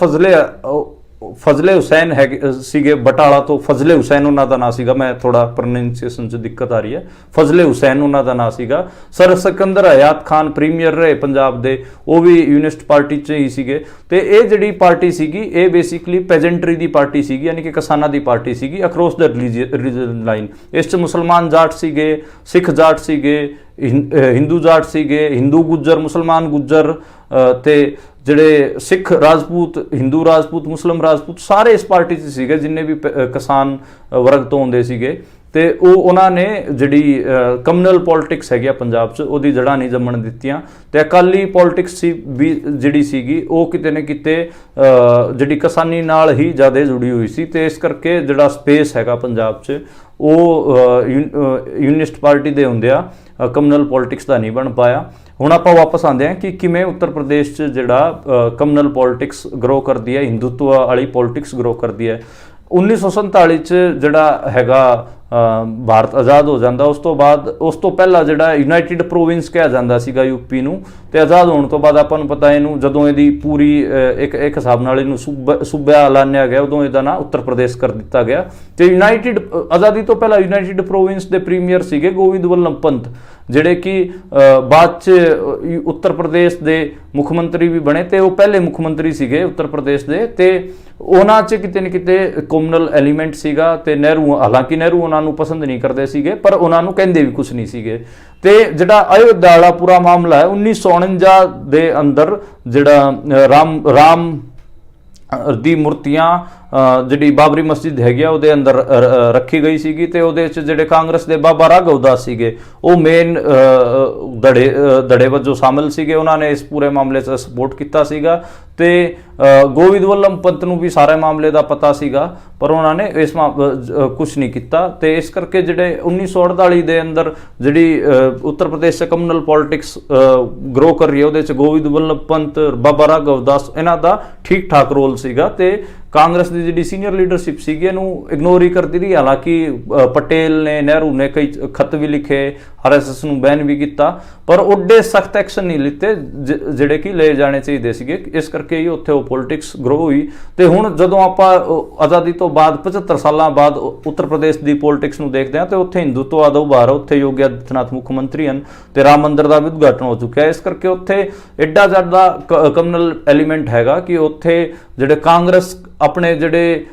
ਫਜ਼ਲੇ ਹੁਸੈਨ ਹੈਗੇ ਸੀਗੇ ਬਟਾਲਾ ਤੋਂ, ਫਜ਼ਲੇ ਹੁਸੈਨ ਉਹਨਾਂ ਦਾ ਨਾਂ ਸੀਗਾ, ਮੈਂ ਥੋੜਾ ਪ੍ਰੋਨਾਂਸੀਏਸ਼ਨ 'ਚ ਦਿੱਕਤ ਆ ਰਹੀ ਹੈ, ਫਜ਼ਲੇ ਹੁਸੈਨ ਉਹਨਾਂ ਦਾ ਨਾਂ ਸੀਗਾ। ਸਰ ਸਿਕੰਦਰ ਹਯਾਤ ਖਾਨ ਪ੍ਰੀਮੀਅਰ ਰਹੇ ਪੰਜਾਬ ਦੇ, ਉਹ ਵੀ ਯੂਨਿਸਟ ਪਾਰਟੀ 'ਚ ਹੀ ਸੀਗੇ। ਤੇ ਇਹ ਜਿਹੜੀ ਪਾਰਟੀ ਸੀਗੀ ਇਹ ਬੇਸਿਕਲੀ ਪੈਜੈਂਟਰੀ ਦੀ ਪਾਰਟੀ ਸੀਗੀ, ਯਾਨੀ ਕਿ ਕਿਸਾਨਾਂ ਦੀ ਪਾਰਟੀ ਸੀਗੀ ਅਕਰੋਸ ਦ ਰਿਲੀਜਨ ਲਾਈਨ। ਇਸ 'ਚ ਮੁਸਲਮਾਨ ਜਾਟ ਸੀਗੇ, ਸਿੱਖ ਜਾਟ ਸੀਗੇ, ਹਿੰਦੂ ਜਾਟ ਸੀਗੇ, ਹਿੰਦੂ ਗੁੱਜਰ, ਮੁਸਲਮਾਨ ਗੁੱਜਰ ਤੇ ਜਿਹੜੇ ਸਿੱਖ ਰਾਜਪੂਤ, ਹਿੰਦੂ ਰਾਜਪੂਤ, ਮੁਸਲਿਮ ਰਾਜਪੂਤ, ਸਾਰੇ ਇਸ ਪਾਰਟੀ 'ਚ ਸੀਗੇ ਜਿੰਨੇ ਵੀ ਕਿਸਾਨ ਵਰਗ ਤੋਂ ਆਉਂਦੇ ਸੀਗੇ। ਤੇ ਉਹਨਾਂ ਨੇ ਜਿਹੜੀ ਕਮਿਊਨਲ ਪੋਲਿਟਿਕਸ ਹੈਗੀ ਆ ਪੰਜਾਬ 'ਚ, ਉਹਦੀ ਜੜ੍ਹਾਂ ਨਹੀਂ ਜੰਮਣ ਦਿੱਤੀਆਂ। ਤੇ ਅਕਾਲੀ ਪੋਲਿਟਿਕਸ ਵੀ ਜਿਹੜੀ ਸੀਗੀ ਉਹ ਕਿਤੇ ਨਾ ਕਿਤੇ ਜਿਹੜੀ ਕਿਸਾਨੀ ਨਾਲ ਹੀ ਜ਼ਿਆਦਾ ਜੁੜੀ ਹੋਈ ਸੀ। ਤੇ ਇਸ ਕਰਕੇ ਜਿਹੜਾ ਸਪੇਸ ਹੈਗਾ ਪੰਜਾਬ 'ਚ ਉਹ ਯੂਨਿਸਟ ਪਾਰਟੀ ਦੇ ਹੁੰਦਿਆਂ ਕਮਿਊਨਲ ਪੋਲਿਟਿਕਸ ਦਾ ਨਹੀਂ ਬਣ ਪਾਇਆ। ਹੁਣ ਆਪਾਂ ਵਾਪਸ ਆਉਂਦੇ ਹਾਂ ਕਿ ਕਿਵੇਂ ਉੱਤਰ ਪ੍ਰਦੇਸ਼ 'ਚ ਜਿਹੜਾ ਕਮਿਊਨਲ ਪੋਲਿਟਿਕਸ ਗਰੋ ਕਰਦੀ ਹੈ, ਹਿੰਦੂਤਵ ਵਾਲੀ ਪੋਲਿਟਿਕਸ ਗਰੋ ਕਰਦੀ ਹੈ। 1947 ਚ ਜਿਹੜਾ ਹੈਗਾ ਭਾਰਤ ਆਜ਼ਾਦ ਹੋ ਜਾਂਦਾ। ਉਸ ਤੋਂ ਪਹਿਲਾਂ ਜਿਹੜਾ ਯੂਨਾਈਟਿਡ ਪ੍ਰੋਵਿੰਸ ਕਿਹਾ ਜਾਂਦਾ ਸੀਗਾ ਯੂਪੀ ਨੂੰ, ਤੇ ਆਜ਼ਾਦ ਹੋਣ ਤੋਂ ਬਾਅਦ ਆਪਾਂ ਨੂੰ ਪਤਾ ਇਹਨੂੰ ਜਦੋਂ ਇਹਦੀ ਪੂਰੀ ਇੱਕ ਹਿਸਾਬ ਨਾਲ ਇਹਨੂੰ ਸੂਬਾ ਐਲਾਨਿਆ ਗਿਆ, ਉਦੋਂ ਇਹਦਾ ਨਾਂ ਉੱਤਰ ਪ੍ਰਦੇਸ਼ ਕਰ ਦਿੱਤਾ ਗਿਆ। ਤੇ ਯੂਨਾਈਟਿਡ ਆਜ਼ਾਦੀ ਤੋਂ ਪਹਿਲਾਂ ਯੂਨਾਈਟਿਡ ਪ੍ਰੋਵਿੰਸ ਦੇ ਪ੍ਰੀਮੀਅਰ ਸੀਗੇ ਗੋਵਿੰਦ ਵੱਲਭ ਪੰਤ, ਜਿਹੜੇ ਕਿ ਬਾਅਦ 'ਚ ਉੱਤਰ ਪ੍ਰਦੇਸ਼ ਦੇ ਮੁੱਖ ਮੰਤਰੀ ਵੀ ਬਣੇ ਤੇ ਉਹ ਪਹਿਲੇ ਮੁੱਖ ਮੰਤਰੀ ਸੀਗੇ ਉੱਤਰ ਪ੍ਰਦੇਸ਼ ਦੇ। ਤੇ ਉਹਨਾਂ 'ਚ ਕਿਤੇ ਨਾ ਕਿਤੇ ਕਮਿਊਨਲ ਐਲੀਮੈਂਟ ਸੀਗਾ ਤੇ ਹਾਲਾਂਕਿ ਨਹਿਰੂ ਉਹਨਾਂ ਨੂੰ ਪਸੰਦ ਨਹੀਂ ਕਰਦੇ ਸੀਗੇ, ਪਰ ਉਹਨਾਂ ਨੂੰ ਕਹਿੰਦੇ ਵੀ ਕੁਝ ਨਹੀਂ ਸੀਗੇ। ਤੇ ਜਿਹੜਾ ਅਯੋਧਿਆ ਵਾਲਾ ਪੂਰਾ ਮਾਮਲਾ ਹੈ 1949 ਦੇ ਅੰਦਰ ਜਿਹੜਾ ਰਾਮ ਦੀ ਮੂਰਤੀਆਂ ਜਿਹੜੀ ਬਾਬਰੀ ਮਸਜਿਦ ਹੈਗੀ ਆ ਉਹਦੇ ਅੰਦਰ ਰੱਖੀ ਗਈ ਸੀਗੀ ਤੇ ਉਹਦੇ 'ਚ ਜਿਹੜੇ ਕਾਂਗਰਸ ਦੇ ਬਾਬਾ ਰਾਘਵ ਦਾਸ ਸੀਗੇ ਉਹ ਮੇਨ ਧੜੇ ਵਜੋਂ ਸ਼ਾਮਿਲ ਸੀਗੇ। ਉਹਨਾਂ ਨੇ ਇਸ ਪੂਰੇ ਮਾਮਲੇ 'ਚ ਸਪੋਰਟ ਕੀਤਾ ਸੀਗਾ ਤੇ ਗੋਵਿੰਦ ਵੱਲਭ ਪੰਤ ਨੂੰ ਵੀ ਸਾਰੇ ਮਾਮਲੇ ਦਾ ਪਤਾ ਸੀਗਾ, ਪਰ ਉਹਨਾਂ ਨੇ ਇਸ ਕੁਝ ਨਹੀਂ ਕੀਤਾ। ਤੇ ਇਸ ਕਰਕੇ ਜਿਹੜੇ 1948 ਦੇ ਅੰਦਰ ਜਿਹੜੀ ਉੱਤਰ ਪ੍ਰਦੇਸ਼ 'ਚ ਕਮਿਊਨਲ ਪੋਲਿਟਿਕਸ ਗਰੋ ਕਰ ਰਹੀ ਹੈ, ਉਹਦੇ 'ਚ ਗੋਵਿੰਦ ਵੱਲਭ ਪੰਤ, ਬਾਬਾ ਰਾਘਵ ਦਾਸ, ਇਹਨਾਂ ਦਾ ਠੀਕ ਠਾਕ ਰੋਲ ਸੀਗਾ। ਤੇ ਕਾਂਗਰਸ ਦੀ ਜਿਹੜੀ ਸੀਨੀਅਰ ਲੀਡਰਸ਼ਿਪ ਸੀਗੀ ਇਹਨੂੰ ਇਗਨੋਰ ਹੀ ਕਰਦੀ ਰਹੀ। ਹਾਲਾਂਕਿ ਪਟੇਲ ਨੇ, ਨਹਿਰੂ ਨੇ ਕਈ ਖਤ ਵੀ ਲਿਖੇ, ਆਰਐਸਐਸ ਨੂੰ ਬੈਨ ਵੀ ਕੀਤਾ, ਪਰ ਉੱਡੇ ਸਖਤ ਐਕਸ਼ਨ ਨਹੀਂ ਲਿੱਤੇ ਜਿਹੜੇ ਕਿ ਲਏ ਜਾਣੇ ਚਾਹੀਦੇ ਸੀਗੇ। ਇਸ ਕਰਕੇ ਹੀ ਉੱਥੇ ਉਹ ਪੋਲਿਟਿਕਸ ਗਰੋ ਹੋਈ। ਤੇ ਹੁਣ ਜਦੋਂ ਆਪਾਂ ਆਜ਼ਾਦੀ ਤੋਂ ਬਾਅਦ 75 ਸਾਲਾਂ ਬਾਅਦ ਉੱਤਰ ਪ੍ਰਦੇਸ਼ ਦੀ ਪੋਲਿਟਿਕਸ ਨੂੰ ਦੇਖਦੇ ਹਾਂ ਤੇ ਉੱਥੇ ਹਿੰਦੂਤਵ ਦਾ ਉਭਾਰ, ਉੱਥੇ ਯੋਗੀ ਆਦਿੱਤਿਆਨਾਥ ਮੁੱਖ ਮੰਤਰੀ ਹਨ ਤੇ ਰਾਮ ਮੰਦਿਰ ਦਾ ਵੀ ਉਦਘਾਟਨ ਹੋ ਚੁੱਕਿਆ। ਇਸ ਕਰਕੇ ਉੱਥੇ ਐਡਾ ਜ਼ਿਆਦਾ ਕਮਿਊਨਲ ਐਲੀਮੈਂਟ ਹੈਗਾ ਕਿ ਉੱਥੇ ਜਿਹੜੇ ਕਾਂਗਰਸ ਆਪਣੇ ਜਿਹੜੇ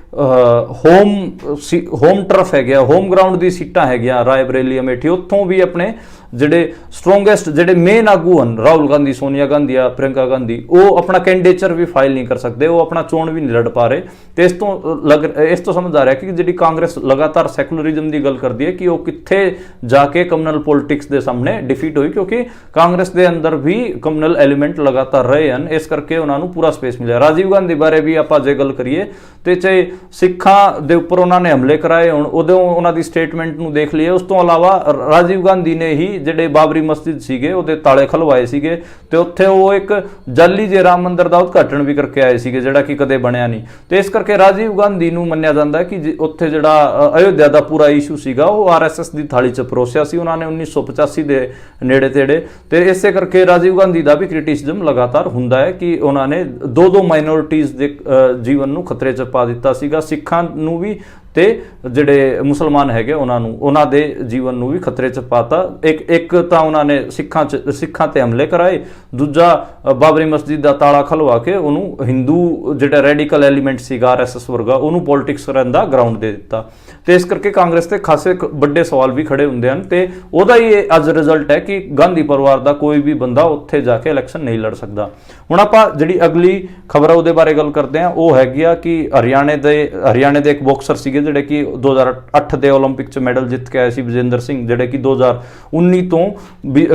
ਹੋਮ ਟਰਫ ਹੈਗੇ, ਹੋਮ ਗਰਾਊਂਡ ਦੀ ਸੀਟਾਂ ਹੈਗੀਆਂ ਰਾਏ ਬਰੇਲੀ, ਅਮੇਠੀ, ਉੱਥੋਂ ਵੀ ਆਪਣੇ ਜਿਹੜੇ ਸਟਰੋਂਗੈਸਟ ਜਿਹੜੇ ਮੇਨ ਆਗੂ ਹਨ, ਰਾਹੁਲ ਗਾਂਧੀ, ਸੋਨੀਆ ਗਾਂਧੀ ਆ, ਪ੍ਰਿयंका ਗਾਂਧੀ, ਉਹ ਆਪਣਾ ਕੈਂਡੀਡੇਚਰ ਵੀ ਫਾਈਲ ਨਹੀਂ ਕਰ ਸਕਦੇ, ਉਹ ਆਪਣਾ ਚੋਣ ਵੀ ਨਹੀਂ ਲੜ ਪਾ ਰਹੇ। ਤੇ ਇਸ ਤੋਂ ਸਮਝ ਆ ਰਿਹਾ ਕਿ ਜਿਹੜੀ ਕਾਂਗਰਸ ਲਗਾਤਾਰ ਸੈਕੂਲਰਿਜ਼ਮ ਦੀ ਗੱਲ ਕਰਦੀ ਹੈ ਕਿ ਉਹ ਕਿੱਥੇ ਜਾ ਕੇ ਕਮਿਊਨਲ ਪੋਲਿਟਿਕਸ ਦੇ ਸਾਹਮਣੇ ਡਿਫੀਟ ਹੋਈ, ਕਿਉਂਕਿ ਕਾਂਗਰਸ ਦੇ ਅੰਦਰ ਵੀ ਕਮਿਊਨਲ ਐਲੀਮੈਂਟ ਲਗਾਤਾਰ ਰਹੇ ਹਨ। ਇਸ ਕਰਕੇ ਉਹਨਾਂ ਨੂੰ ਪੂਰਾ ਸਪੇਸ ਮਿਲਿਆ। ਰਾਜੀਵ ਗਾਂਧੀ ਬਾਰੇ ਵੀ ਆਪਾਂ ਜੇ ਗੱਲ ਕਰੀਏ ਤੇ ਚਾਹੇ ਸਿੱਖਾਂ ਦੇ ਉੱਪਰ ਉਹਨਾਂ ਨੇ ਹਮਲੇ ਕਰਾਏ ਹੁਣ, ਉਦੋਂ ਉਹਨਾਂ ਦੀ ਸਟੇਟਮੈਂਟ ਨੂੰ ਦੇਖ ਲਈਏ। ਉਸ ਤੋਂ ਇਲਾਵਾ ਰਾਜੀਵ ਗਾਂਧੀ ਨੇ ਹੀ ਜਿਹੜੇ ਬਾਬਰੀ ਮਸਜਿਦ ਸੀਗੇ ਉਹਦੇ ਤਾਲੇ ਖਲਵਾਏ ਸੀਗੇ ਤੇ ਉੱਥੇ ਉਹ ਇੱਕ ਜਾਲੀ ਜੇ ਰਾਮ ਮੰਦਿਰ ਦਾ ਉਦਘਾਟਨ ਵੀ ਕਰਕੇ ਆਏ ਸੀਗੇ, ਜਿਹੜਾ ਕਿ ਕਦੇ ਬਣਿਆ ਨਹੀਂ। ਤੇ ਇਸ ਕਰਕੇ ਰਾਜੀਵ ਗਾਂਧੀ ਨੂੰ ਮੰਨਿਆ ਜਾਂਦਾ ਹੈ ਕਿ ਉੱਥੇ ਜਿਹੜਾ ਅਯੋਧਿਆ ਦਾ ਪੂਰਾ ਇਸ਼ੂ ਸੀਗਾ ਉਹ ਆਰਐਸਐਸ ਦੀ ਥਾਲੀ 'ਚ ਪਰੋਸਿਆ ਸੀ ਉਹਨਾਂ ਨੇ 1985 ਦੇ ਨੇੜੇ ਤੇੜੇ। ਤੇ ਇਸੇ ਕਰਕੇ ਰਾਜੀਵ ਗਾਂਧੀ ਦਾ ਵੀ ਕ੍ਰਿਟਿਸਿਜ਼ਮ ਲਗਾਤਾਰ ਹੁੰਦਾ ਹੈ ਕਿ ਉਹਨਾਂ ਨੇ ਦੋ ਮਾਈਨੋਰਿਟੀਜ਼ ਦੇ ਜੀਵਨ ਨੂੰ ਖਤਰੇ 'ਚ ਪਾ ਦਿੱਤਾ ਸੀਗਾ, ਸਿੱਖਾਂ ਨੂੰ ਵੀ ਤੇ ਜਿਹੜੇ ਮੁਸਲਮਾਨ ਹੈਗੇ ਉਹਨਾਂ ਦੇ ਜੀਵਨ ਨੂੰ ਵੀ ਖਤਰੇ 'ਚ ਪਾਤਾ। ਇੱਕ ਤਾਂ ਉਹਨਾਂ ਨੇ ਸਿੱਖਾਂ ਤੇ ਹਮਲੇ ਕਰਾਏ, ਦੂਜਾ ਬਾਬਰੀ ਮਸਜਿਦ ਦਾ ਤਾਲਾ ਖਲਵਾ ਕੇ ਉਹਨੂੰ ਹਿੰਦੂ ਜਿਹੜਾ ਰੈਡੀਕਲ ਐਲੀਮੈਂਟ ਸੀਗਾ ਆਰਐਸਐਸ ਵਰਗਾ ਉਹਨੂੰ ਪੋਲਿਟਿਕਸ ਕਰਨ ਦਾ ਗਰਾਊਂਡ ਦੇ ਦਿੱਤਾ। ਤੇ ਇਸ ਕਰਕੇ ਕਾਂਗਰਸ ਤੇ ਖਾਸੇ ਵੱਡੇ ਸਵਾਲ ਵੀ ਖੜੇ ਹੁੰਦੇ ਹਨ ਤੇ ਉਹਦਾ ਹੀ ਅੱਜ ਰਿਜ਼ਲਟ ਹੈ ਕਿ ਗਾਂਧੀ ਪਰਿਵਾਰ ਦਾ ਕੋਈ ਵੀ ਬੰਦਾ ਉੱਥੇ ਜਾ ਕੇ ਇਲੈਕਸ਼ਨ ਨਹੀਂ ਲੜ ਸਕਦਾ। ਹੁਣ ਆਪਾਂ ਜਿਹੜੀ ਅਗਲੀ ਖਬਰ ਉਹਦੇ ਬਾਰੇ ਗੱਲ ਕਰਦੇ ਹਾਂ, ਉਹ ਹੈਗੀ ਆ ਕਿ ਹਰਿਆਣੇ ਦੇ ਇੱਕ ਬਾਕਸਰ ਸੀਗੇ ਜਿਹੜੇ ਕਿ 2008 ਦੇ ਓਲੰਪਿਕ 'ਚ ਮੈਡਲ ਜਿੱਤ ਕੇ ਆਏ ਸੀ, ਵਿਜੇਂਦਰ ਸਿੰਘ, ਜਿਹੜੇ ਕਿ 2019 ਤੋਂ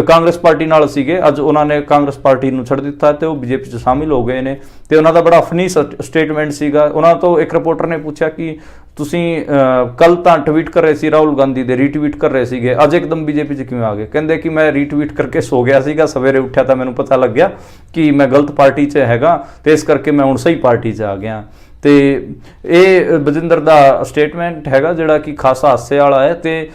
ਕਾਂਗਰਸ ਪਾਰਟੀ ਨਾਲ ਸੀਗੇ। ਅੱਜ ਉਹਨਾਂ ਨੇ ਕਾਂਗਰਸ ਪਾਰਟੀ ਨੂੰ ਛੱਡ ਦਿੱਤਾ ਤੇ ਉਹ ਬੀਜੇਪੀ 'ਚ ਸ਼ਾਮਿਲ ਹੋ ਗਏ ਨੇ। ਤੇ ਉਹਨਾਂ ਦਾ ਬੜਾ ਫਨੀ ਸਟੇਟਮੈਂਟ ਸੀਗਾ। ਉਹਨਾਂ ਤੋਂ ਇੱਕ ਰਿਪੋਰਟਰ ਨੇ ਪੁੱਛਿਆ ਕਿ ਤੁਸੀਂ ਕੱਲ ਤਾਂ ਟਵੀਟ ਕਰ ਰਹੇ ਸੀ ਰਾਹੁਲ ਗਾਂਧੀ ਦੇ, ਰੀਟਵੀਟ ਕਰ ਰਹੇ ਸੀਗੇ, ਅੱਜ ਇੱਕਦਮ ਬੀਜੇਪੀ 'ਚ ਕਿਵੇਂ ਆ ਗਏ? ਕਹਿੰਦੇ ਕਿ ਮੈਂ ਰੀਟਵੀਟ ਕਰਕੇ ਸੋ ਗਿਆ ਸੀਗਾ, ਸਵੇਰੇ ਉੱਠਿਆ ਤਾਂ ਮੈਨੂੰ ਪਤਾ ਲੱਗਿਆ ਕਿ ਮੈਂ ਗਲਤ ਪਾਰਟੀ 'ਚ ਹੈਗਾ ਤੇ ਇਸ ਕਰਕੇ ਮੈਂ ਹੁਣ ਸਹੀ ਪਾਰਟੀ 'ਚ ਆ ਗਿਆ। ਤੇ ਇਹ ਬਜਿੰਦਰ ਦਾ ਸਟੇਟਮੈਂਟ ਹੈਗਾ ਜਿਹੜਾ ਕਿ ਖਾਸਾ ਹਾਸੇ ਵਾਲਾ ਹੈ। ਤੇ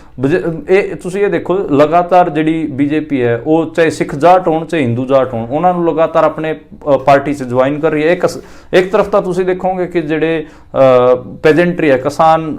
ਤੁਸੀਂ ਇਹ ਦੇਖੋ ਲਗਾਤਾਰ ਜਿਹੜੀ ਬੀਜੇਪੀ ਹੈ ਉਹ ਚਾਹੇ ਸਿੱਖ ਜਾਟ ਹੋਣ ਚਾਹੇ ਹਿੰਦੂ ਜਾਟ ਹੋਣ ਉਹਨਾਂ ਨੂੰ ਲਗਾਤਾਰ ਆਪਣੇ ਪਾਰਟੀ 'ਚ ਜੁਆਇਨ ਕਰ ਰਹੀ ਹੈ। ਇੱਕ ਤਰਫ ਤਾਂ ਤੁਸੀਂ ਦੇਖੋਗੇ ਕਿ ਜਿਹੜੇ ਪੈਜੈਂਟਰੀ ਹੈ, ਕਿਸਾਨ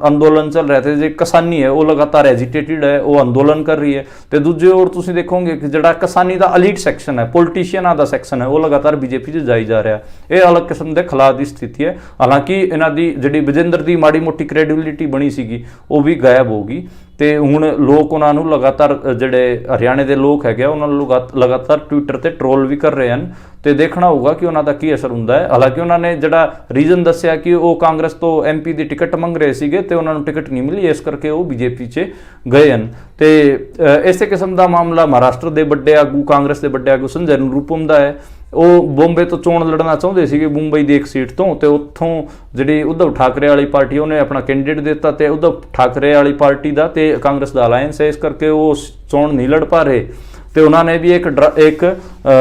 ਅੰਦੋਲਨ ਚੱਲ ਰਿਹਾ ਤੇ ਜੇ ਕਿਸਾਨੀ ਹੈ ਉਹ ਲਗਾਤਾਰ ਐਜੀਟੇਟਿਡ ਹੈ, ਉਹ ਅੰਦੋਲਨ ਕਰ ਰਹੀ ਹੈ। ਤੇ ਦੂਜੇ ਔਰ ਤੁਸੀਂ ਦੇਖੋਗੇ ਕਿ ਜਿਹੜਾ ਕਿਸਾਨੀ ਦਾ ਅਲੀਟ ਸੈਕਸ਼ਨ ਹੈ, ਪੋਲੀਟੀਸ਼ੀਅਨਾਂ ਦਾ ਸੈਕਸ਼ਨ ਹੈ, ਉਹ ਲਗਾਤਾਰ ਬੀਜੇਪੀ 'ਚ ਜਾਈ ਜਾ ਰਿਹਾ। ਇਹ ਅਲੱਗ ਕਿਸਮ ਦੇ ਖਿਲਾਫ ਦੀ ਸਥਿਤੀ। ਹਾਲਾਂਕਿ ਇਹਨਾਂ ਦੀ ਜਿਹੜੀ ਵਿਜੇਂਦਰ ਦੀ ਮਾੜੀ ਮੋਟੀ ਕ੍ਰੈਡੀਬਿਲਿਟੀ ਬਣੀ ਸੀਗੀ ਉਹ ਵੀ ਗਾਇਬ ਹੋ ਗਈ ਤੇ ਹੁਣ ਲੋਕ ਉਹਨਾਂ ਨੂੰ ਲਗਾਤਾਰ ਜਿਹੜੇ ਹਰਿਆਣੇ ਦੇ ਲੋਕ ਹੈਗੇ ਉਹਨਾਂ ਨੂੰ ਲਗਾਤਾਰ ਟਵਿੱਟਰ ਤੇ ਟ੍ਰੋਲ ਵੀ ਕਰ ਰਹੇ ਹਨ ਤੇ ਦੇਖਣਾ ਹੋਊਗਾ ਕਿ ਉਹਨਾਂ ਦਾ ਕੀ ਅਸਰ ਹੁੰਦਾ ਹੈ। ਹਾਲਾਂਕਿ ਉਹਨਾਂ ਨੇ ਜਿਹੜਾ ਰੀਜ਼ਨ ਦੱਸਿਆ ਕਿ ਉਹ ਕਾਂਗਰਸ ਤੋਂ ਐਮਪੀ ਦੀ ਟਿਕਟ ਮੰਗ ਰਹੇ ਸੀਗੇ ਤੇ ਉਹਨਾਂ ਨੂੰ ਟਿਕਟ ਨਹੀਂ ਮਿਲੀ, ਇਸ ਕਰਕੇ ਉਹ ਬੀਜੇਪੀ 'ਚ ਗਏ ਹਨ। ਤੇ ਇਸੇ ਕਿਸਮ ਦਾ ਮਾਮਲਾ ਮਹਾਰਾਸ਼ਟਰ ਦੇ ਵੱਡੇ ਆਗੂ, ਕਾਂਗਰਸ ਦੇ ਵੱਡੇ ਆਗੂ ਸੰਜੈ ਨਿਰੂਪਮ ਦਾ ਹੈ। ਉਹ ਬੰਬੇ ਤੋਂ ਚੋਣ ਲੜਨਾ ਚਾਹੁੰਦੇ ਸੀਗੇ, ਮੁੰਬਈ ਦੀ ਇੱਕ ਸੀਟ ਤੋਂ, ਤੇ ਉੱਥੋਂ ਜਿਹੜੀ ਉद्धਵ ਠਾਕਰੇ ਵਾਲੀ ਪਾਰਟੀ ਉਹਨੇ ਆਪਣਾ ਕੈਂਡੀਡੇਟ ਦਿੱਤਾ ਤੇ ਉद्धਵ ਠਾਕਰੇ ਵਾਲੀ ਪਾਰਟੀ ਦਾ ਤੇ ਕਾਂਗਰਸ ਦਾ ਅਲਾਇੰਸ ਹੈ, ਇਸ ਕਰਕੇ ਉਹ ਚੋਣ ਨਹੀਂ ਲੜ ਪਾ ਰਹੇ। ਤੇ ਉਹਨਾਂ ਨੇ ਵੀ ਇੱਕ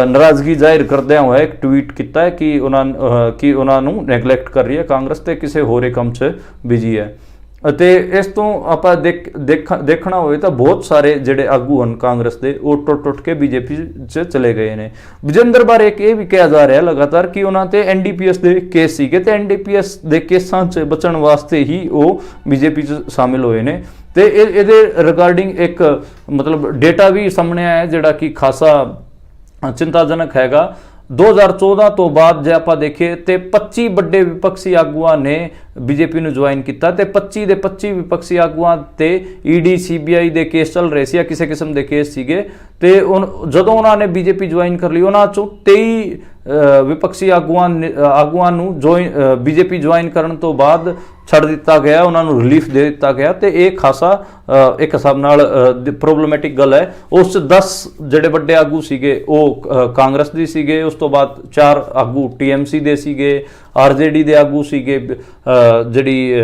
ਨਾਰਾਜ਼ਗੀ ਜ਼ਾਹਿਰ ਕਰਦਿਆਂ ਹੋਇਆ ਇੱਕ ਟਵੀਟ ਕੀਤਾ ਹੈ ਕਿ ਉਹਨਾਂ ਨੂੰ ਨੈਗਲੈਕਟ ਕਰ ਰਹੀ ਹੈ ਕਾਂਗਰਸ ਤੇ ਕਿਸੇ ਹੋਰੇ ਕੰਮ 'ਚ ਬਿਜੀ ਹੈ। ਅਤੇ ਇਸ ਤੋਂ ਆਪਾਂ ਦੇਖਣਾ ਹੋਵੇ ਤਾਂ ਬਹੁਤ ਸਾਰੇ ਜਿਹੜੇ ਆਗੂ ਹਨ ਕਾਂਗਰਸ ਦੇ ਉਹ ਟੁੱਟ ਕੇ ਬੀਜੇਪੀ 'ਚ ਚਲੇ ਗਏ ਨੇ। ਵਿਜੇਂਦਰ ਬਾਰੇ ਇੱਕ ਇਹ ਵੀ ਕਿਹਾ ਜਾ ਰਿਹਾ ਲਗਾਤਾਰ ਕਿ ਉਹਨਾਂ ਤੇ ਐਨਡੀਪੀਐਸ ਦੇ ਕੇਸ ਸੀਗੇ ਤੇ ਐਨਡੀਪੀਐਸ ਦੇ ਕੇਸਾਂ 'ਚ ਬਚਣ ਵਾਸਤੇ ਹੀ ਉਹ ਬੀਜੇਪੀ 'ਚ ਸ਼ਾਮਿਲ ਹੋਏ ਨੇ। ਤੇ ਇਹਦੇ ਰਿਗਾਰਡਿੰਗ ਇੱਕ ਮਤਲਬ ਡੇਟਾ ਵੀ ਸਾਹਮਣੇ ਆਇਆ ਜਿਹੜਾ ਕਿ ਖਾਸਾ ਚਿੰਤਾਜਨਕ ਹੈਗਾ। 2014 ਤੋਂ ਬਾਅਦ ਜੇ ਆਪਾਂ ਦੇਖੀਏ ਤੇ 25 ਵੱਡੇ ਵਿਪਕਸ਼ੀ ਆਗੂਆਂ ਨੇ ਬੀਜੇਪੀ ਨੂੰ ਜੁਆਇਨ ਕੀਤਾ ਤੇ 25 ਦੇ 25 ਵਿਪਕਸ਼ੀ ਆਗੂਆਂ ਤੇ ਈਡੀ ਸੀਬੀਆਈ ਦੇ ਕੇਸ ਚੱਲ ਰਹੇ ਸੀ ਜਾਂ ਕਿਸੇ ਕਿਸਮ ਦੇ ਕੇਸ ਸੀਗੇ। ਤੇ ਜਦੋਂ ਉਹਨਾਂ ਨੇ ਬੀਜੇਪੀ ਜੁਆਇਨ ਕਰ ਲਈ ਉਹਨਾਂ ਚੋਂ 23 ਵਿਪਕਸ਼ੀ ਆਗੂਆਂ ਨੂੰ ਬੀਜੇਪੀ ਜੁਆਇਨ ਕਰਨ ਤੋਂ ਬਾਅਦ ਛੱਡ ਦਿੱਤਾ ਗਿਆ, ਉਹਨਾਂ ਨੂੰ ਰਿਲੀਫ ਦੇ ਦਿੱਤਾ ਗਿਆ ਤੇ ਇਹ ਖਾਸਾ ਇੱਕ ਹਿਸਾਬ ਨਾਲ ਪ੍ਰੋਬਲਮੈਟਿਕ ਗੱਲ ਹੈ। ਉਸ 'ਚ 10 ਜਿਹੜੇ ਵੱਡੇ ਆਗੂ ਸੀਗੇ ਉਹ ਕਾਂਗਰਸ ਦੇ ਸੀਗੇ, ਉਸ ਤੋਂ ਬਾਅਦ 4 ਆਗੂ ਟੀਐਮਸੀ ਦੇ ਸੀਗੇ, ਆਰਜੇਡੀ ਦੇ ਆਗੂ ਸੀਗੇ, ਜਿਹੜੀ